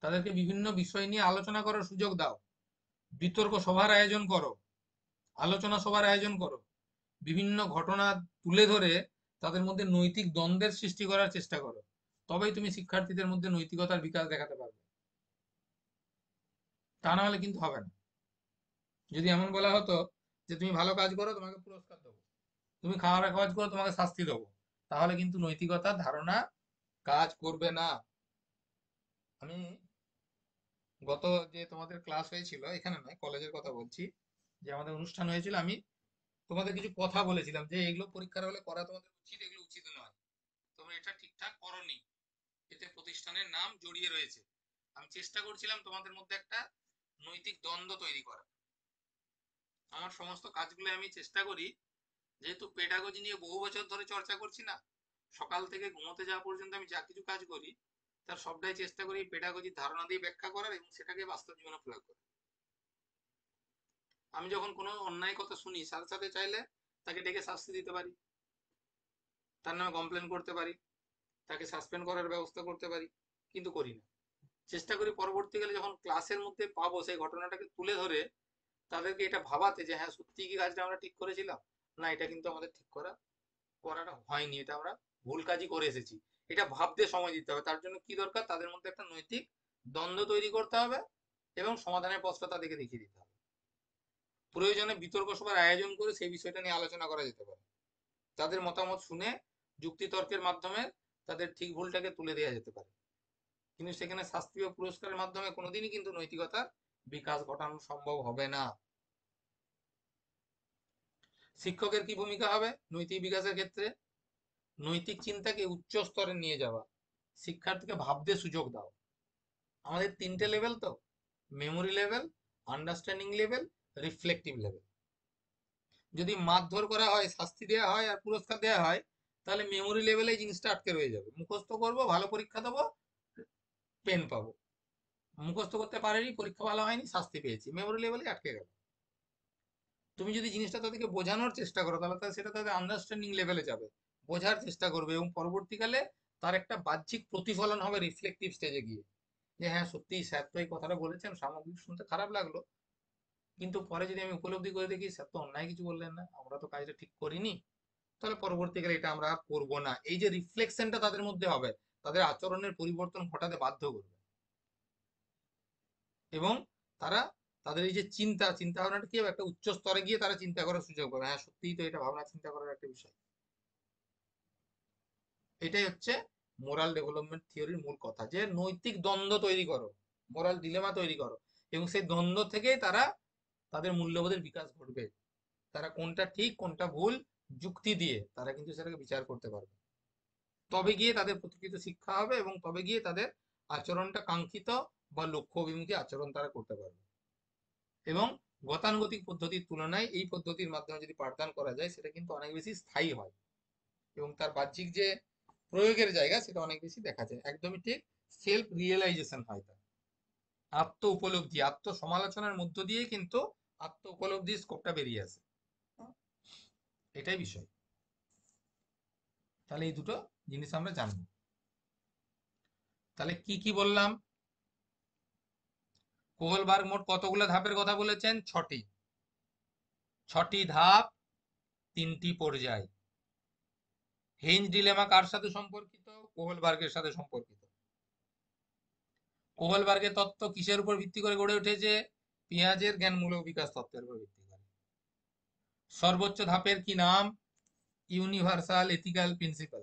তাদেরকে বিভিন্ন বিষয় নিয়ে আলোচনা করার সুযোগ দাও, বিতর্ক সভার আয়োজন করো, আলোচনা সভার আয়োজন করো, বিভিন্ন ঘটনা তুলে ধরে তাদের মধ্যে নৈতিক দ্বন্দ্বের সৃষ্টি করার চেষ্টা করো, তবেই তুমি শিক্ষার্থীদের মধ্যে নৈতিকতার বিকাশ দেখাতে পারবে। তা না হলে কিন্তু হবে না। যদি এমন বলা হতো যে তুমি ভালো কাজ করো তোমাকে পুরস্কার দেবো, তুমি খারাপ কাজ করো তোমাকে শাস্তি দেবো, তাহলে কিন্তু নৈতিকতার ধারণা কাজ করবে না। আমি গত যে তোমাদের ক্লাস হয়েছিল, এখানে নয় কলেজের কথা বলছি, যে আমাদের অনুষ্ঠান হয়েছিল, আমি তোমাদের কিছু কথা বলেছিলাম যে এগুলো পরীক্ষার হলে করা তোমাদের উচিত, এগুলো উচিত নয়, তোমরা এটা ঠিকঠাক করোনি, এতে প্রতিষ্ঠানের নাম জড়িয়ে রয়েছে। আমি চেষ্টা করছিলাম তোমাদের মধ্যে একটা নৈতিক দ্বন্দ্ব তৈরি করা। আমার সমস্ত কাজগুলো আমি চেষ্টা করি, যেহেতু পেডাগজি নিয়ে বহু বছর ধরে চর্চা করছি না, সকাল থেকে ঘুমোতে যাওয়া পর্যন্ত আমি যা কিছু কাজ করি তার সবটাই চেষ্টা করি পেডাগজির ধারণা দিয়ে ব্যাখ্যা করার এবং সেটাকে বাস্তব জীবনে প্রয়োগ করার। আমি যখন কোনো অন্যায় কথা শুনি সাথে সাথে চাইলে তাকে ডেকে শাস্তি দিতে পারি, তার নামে কমপ্লেন করতে পারি, তাকে সাসপেন্ড করার ব্যবস্থা করতে পারি, কিন্তু করি না। চেষ্টা করি পরবর্তীকালে যখন ক্লাসের মধ্যে পাবো সেই ঘটনাটাকে তুলে ধরে তাদেরকে এটা ভাবাতে যে হ্যাঁ সত্যি কি কাজটা আমরা ঠিক করেছিলাম, না এটা কিন্তু আমাদের ঠিক করাটা হয়নি, এটা আমরা ভুল কাজই করে এসেছি। এটা ভাবতে সময় দিতে হবে। তার জন্য কি দরকার, তাদের মধ্যে একটা নৈতিক দ্বন্দ্ব তৈরি করতে হবে এবং সমাধানের পথটা তাদেরকে দেখিয়ে দিতে হবে। প্রয়োজনে বিতর্ক সভার আয়োজন করে সেই বিষয়টা নিয়ে আলোচনা করা যেতে পারে, তাদের মতামত শুনে যুক্তিতর্কের মাধ্যমে তাদের ঠিক ভুলটাকে তুলে দেওয়া যেতে পারে। কিন্তু সেখানে শাস্তি ও পুরস্কারের মাধ্যমে কোনোদিনই কিন্তু নৈতিকতার বিকাশ ঘটানো সম্ভব হবে না। শিক্ষকের কি ভূমিকা হবে নৈতিক বিকাশের ক্ষেত্রে? নৈতিক চিন্তাকে উচ্চ স্তরে নিয়ে যাওয়া, শিক্ষার্থীকে ভাবতে সুযোগ দাও। আমাদের তিনটে লেভেল তো, memory level, understanding level, reflective level. যদি মারধর করা হয়, শাস্তি দেওয়া হয় আর পুরস্কার দেওয়া হয়, তাহলে মেমোরি লেভেলে জিনিসটা আটকে রয়ে যাবে, মুখস্থ করব, ভালো পরীক্ষা দেবো, পেন পাবো। মুখস্থ করতে পারেনি, পরীক্ষা ভালো হয়নি, শাস্তি পেয়েছি, মেমোরি লেভেলে আটকে গেল। তুমি যদি জিনিসটা তাদেরকে বোঝানোর চেষ্টা করো তাহলে সেটা তাদের আন্ডারস্ট্যান্ডিং লেভেলে যাবে, বোঝার চেষ্টা করবে এবং পরবর্তীকালে তার একটা বাহ্যিক প্রতিফলন হবে রিফ্লেক্টিভ স্টেজে গিয়ে, যে হ্যাঁ সত্যি স্যার তো এই কথাটা বলেছেন, সামগ্রিক শুনতে খারাপ লাগলো, কিন্তু পরে যদি আমি উপলব্ধি করে দেখি স্যার তো অন্যায় কিছু বললেন না, আমরা তো কাজটা ঠিক করিনি, তাহলে পরবর্তীকালে এটা আমরা করবো না। এই যে রিফ্লেকশনটা তাদের মধ্যে হবে, তাদের আচরণের পরিবর্তন ঘটাতে বাধ্য করবে এবং তারা তাদের এই যে চিন্তা ভাবনাটা কি হবে, একটা উচ্চ স্তরে গিয়ে তারা চিন্তা করার সুযোগ পাবে, হ্যাঁ সত্যিই তো এটা ভাবনা চিন্তা করার একটা বিষয়। এটাই হচ্ছে মোরাল ডেভেলপমেন্ট থিওরির মূল কথা, যে নৈতিক দ্বন্দ্ব তৈরি করো, মোরাল ডিলেমা তৈরি করো, এবং সেই দ্বন্দ্ব থেকেই তারা তাদের মূল্যবোধের বিকাশ ঘটবে। তারা কোনটা ঠিক কোনটা ভুল যুক্তি দিয়ে তারা কিন্তু সেটাকে বিচার করতে পারবে, তবে গিয়ে তাদের প্রকৃত শিক্ষা হবে এবং তবে গিয়ে তাদের আচরণটা কাঙ্ক্ষিত বা লক্ষ্য অভিমুখী আচরণ তারা করতে পারবে। এবং গতানুগতিক পদ্ধতির তুলনায় এই পদ্ধতির মাধ্যমে যদি পাঠদান করা যায় সেটা কিন্তু অনেক বেশি স্থায়ী হয় এবং তার বাহ্যিক যে প্রয়োগের জায়গা সেটা অনেক বেশি দেখা যায়, একদমই ঠিক। সেলফ রিয়েলাইজেশন হয়, তার আত্ম উপলব্ধি, আত্ম সমালোচনার মধ্য দিয়ে কিন্তু আত্ম উপলব্ধির স্কোপটা বেরিয়ে আসে। এটাই বিষয়। তাহলে এই দুটো জিনিস আমরা জানবো। তাহলে কি কি বললাম? কোহলবার্গ মোট কতগুলো ধাপের কথা বলেছেন? ছটি। ছটি ধাপ, তিনটি পর্যায়। হেইনস ডিলেমা কার সাথে সম্পর্কিত? কোহলবার্গের সাথে সম্পর্কিত। কোহলবার্গের তত্ত্ব কিসের উপর ভিত্তি করে গড়ে উঠেছে? পেঁয়াজের জ্ঞানমূলক বিকাশ তত্ত্বের উপর ভিত্তি করে। সর্বোচ্চ ধাপের কি নাম? Universal ethical principal.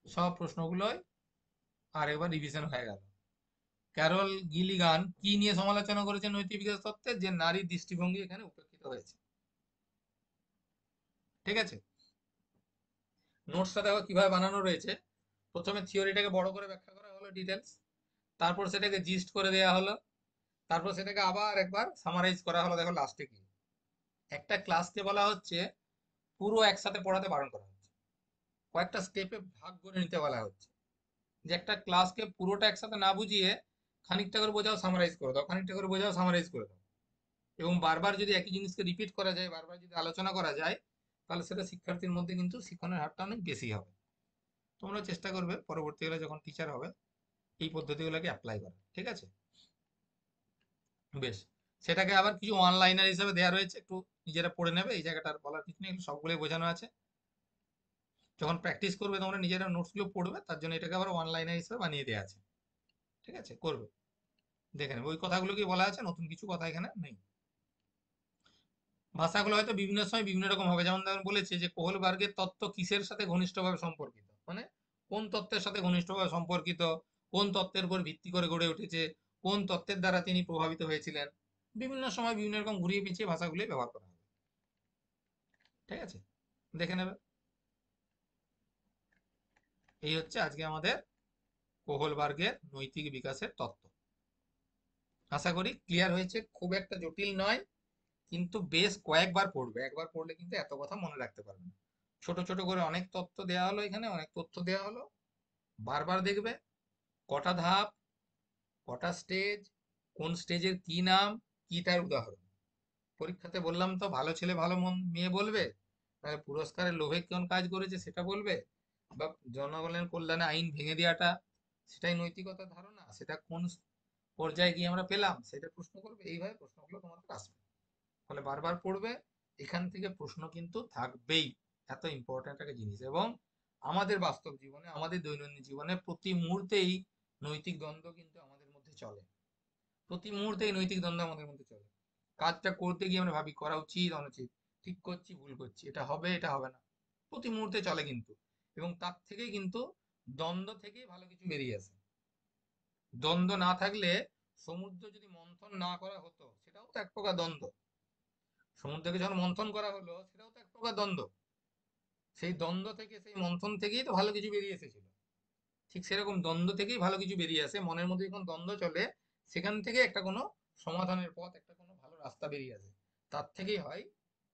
সব প্রশ্নগুলোই আরেকবার রিভিশন হয়ে গেল। ক্যারল গিলিগান কি নিয়ে সমালোচনা করেছেন নৈতিক বিকাশ তত্ত্বে? যে নারীর দৃষ্টিভঙ্গি এখানে উপেক্ষিত হয়েছে। ঠিক আছে, নোটসটা দেখো কিভাবে বানানো রয়েছে। প্রথমে থিওরিটাকে বড় করে ব্যাখ্যা করা হলো ডিটেলস, তারপর সেটাকে জিস্ট করে দেওয়া হলো, তারপর সেটাকে আবার একবার সামারাইজ করা হলো। দেখো লাস্টে কি, একটা ক্লাসকে বলা হচ্ছে পুরো একসাথে পড়াতে বারণ করা হচ্ছে, কয়েকটা স্টেপে ভাগ করে নিতে বলা হচ্ছে, যে একটা ক্লাসকে পুরোটা একসাথে না বুঝিয়ে খানিকটা করে বোঝাও, সামারাইজ করে দাও, খানিকটা করে বোঝাও, সামারাইজ করে দাও। এবং বারবার যদি একই জিনিসকে রিপিট করা যায়, বারবার যদি আলোচনা করা যায়, তাহলে সেটা শিক্ষার্থীর মধ্যে কিন্তু শিক্ষণের হারটা অনেক বেশি হবে। তোমরা চেষ্টা করবে পরবর্তীকালে যখন টিচার হবে এই পদ্ধতিগুলোকে অ্যাপ্লাই করা। ঠিক আছে, বেশ। সেটাকে আবার কিছু ওয়ান লাইনার হিসেবে দেওয়া রয়েছে, একটু নিজেরা পড়ে নেবে, এই জায়গাটার বলার কিছু নেই, এগুলো সবগুলোই বোঝানো আছে। যখন প্র্যাকটিস করবে তোমরা নিজেরা নোটসগুলো পড়বে, তার জন্য এটাকে আবার ওয়ান লাইনার হিসেবে বানিয়ে দেওয়া আছে। ঠিক আছে, করবে, দেখে নেবে। ওই কথাগুলো কি বলা আছে, নতুন কিছু কথা এখানে নেই। ভাষাগুলো হয়তো বিভিন্ন সময় বিভিন্ন রকম হবে, যেমন ধরুন বলেছে যে কোহলবার্গের তত্ত্ব কিসের সাথে ঘনিষ্ঠভাবে সম্পর্কিত, মানে কোন তত্ত্বের সাথে ঘনিষ্ঠভাবে সম্পর্কিত, কোন তত্ত্বের উপর ভিত্তি করে গড়ে উঠেছে, কোন তত্ত্বের দ্বারা তিনি প্রভাবিত হয়েছিলেন। বিভিন্ন সময় বিভিন্ন রকম ঘুরিয়ে পিছিয়ে ভাষাগুলি ব্যবহার করা হবে। ঠিক আছে, দেখে নেবে। এই হচ্ছে আজকে আমাদের কোহলবার্গের নৈতিক বিকাশের তত্ত্ব। আশা করি ক্লিয়ার হয়েছে, খুব একটা জটিল নয়, কিন্তু বেশ কয়েকবার পড়বে, একবার পড়লে কিন্তু এত কথা মনে রাখতে পারবে না। ছোট ছোট করে অনেক তথ্য দেওয়া হলো, এখানে অনেক তথ্য দেওয়া হলো, বারবার দেখবে কটা ধাপ, কটা স্টেজ, কোন স্টেজের কি নাম, কি তার উদাহরণ। পরীক্ষাতে বললাম তো, ভালো ছেলে ভালো মন মেয়ে বলবে, তাহলে পুরস্কারের লোভে কোন কাজ করেছে সেটা বলবে, বা জনগণের কল্যাণে আইন ভেঙে দেওয়াটা সেটাই নৈতিকতার ধারণা, সেটা কোন পর্যায়ে গিয়ে আমরা পেলাম সেটা প্রশ্ন করবে। এইভাবে প্রশ্নগুলো তোমাদের আসবে, ফলে বারবার পড়বে। এখান থেকে প্রশ্ন কিন্তু থাকবেই, এত ইম্পর্ট্যান্ট একটা জিনিস। এবং আমাদের বাস্তব জীবনে, আমাদের দৈনন্দিন জীবনে প্রতি মুহূর্তেই নৈতিক দ্বন্দ্ব কিন্তু আমাদের মধ্যে চলে। প্রতি মুহূর্তেই নৈতিক দ্বন্দ্ব আমাদের মধ্যে চলে। কাজটা করতে গিয়ে আমরা ভাবি করা উচিত অনুচিত, ঠিক করছি ভুল করছি, এটা হবে এটা হবে না, প্রতি মুহূর্তে চলে কিন্তু। এবং তার থেকেই কিন্তু, দ্বন্দ্ব থেকেই ভালো কিছু বেরিয়ে আসে। দ্বন্দ্ব না থাকলে, সমুদ্র যদি মন্থন না করা হতো সেটাও তো এক প্রকার দ্বন্দ্ব। সমুদ্রকে যখন মন্থন করা হলো সেটাও তো এক প্রকার দ্বন্দ্ব। সেই দ্বন্দ্ব থেকে, সেই মন্থন থেকেই তো ভালো কিছু বেরিয়ে এসেছিল। ঠিক সেরকম দ্বন্দ্ব থেকেই ভালো কিছু বেরিয়ে আসে। মনের মধ্যে যখন দ্বন্দ্ব চলে, সেখান থেকে একটা কোনো সমাধানের পথ, একটা কোনো ভালো রাস্তা বেরিয়ে আসে। তার থেকেই হয়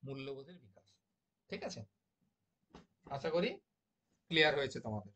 মূল্যবোধের বিকাশ। ঠিক আছে, আশা করি ক্লিয়ার হয়েছে তোমাদের।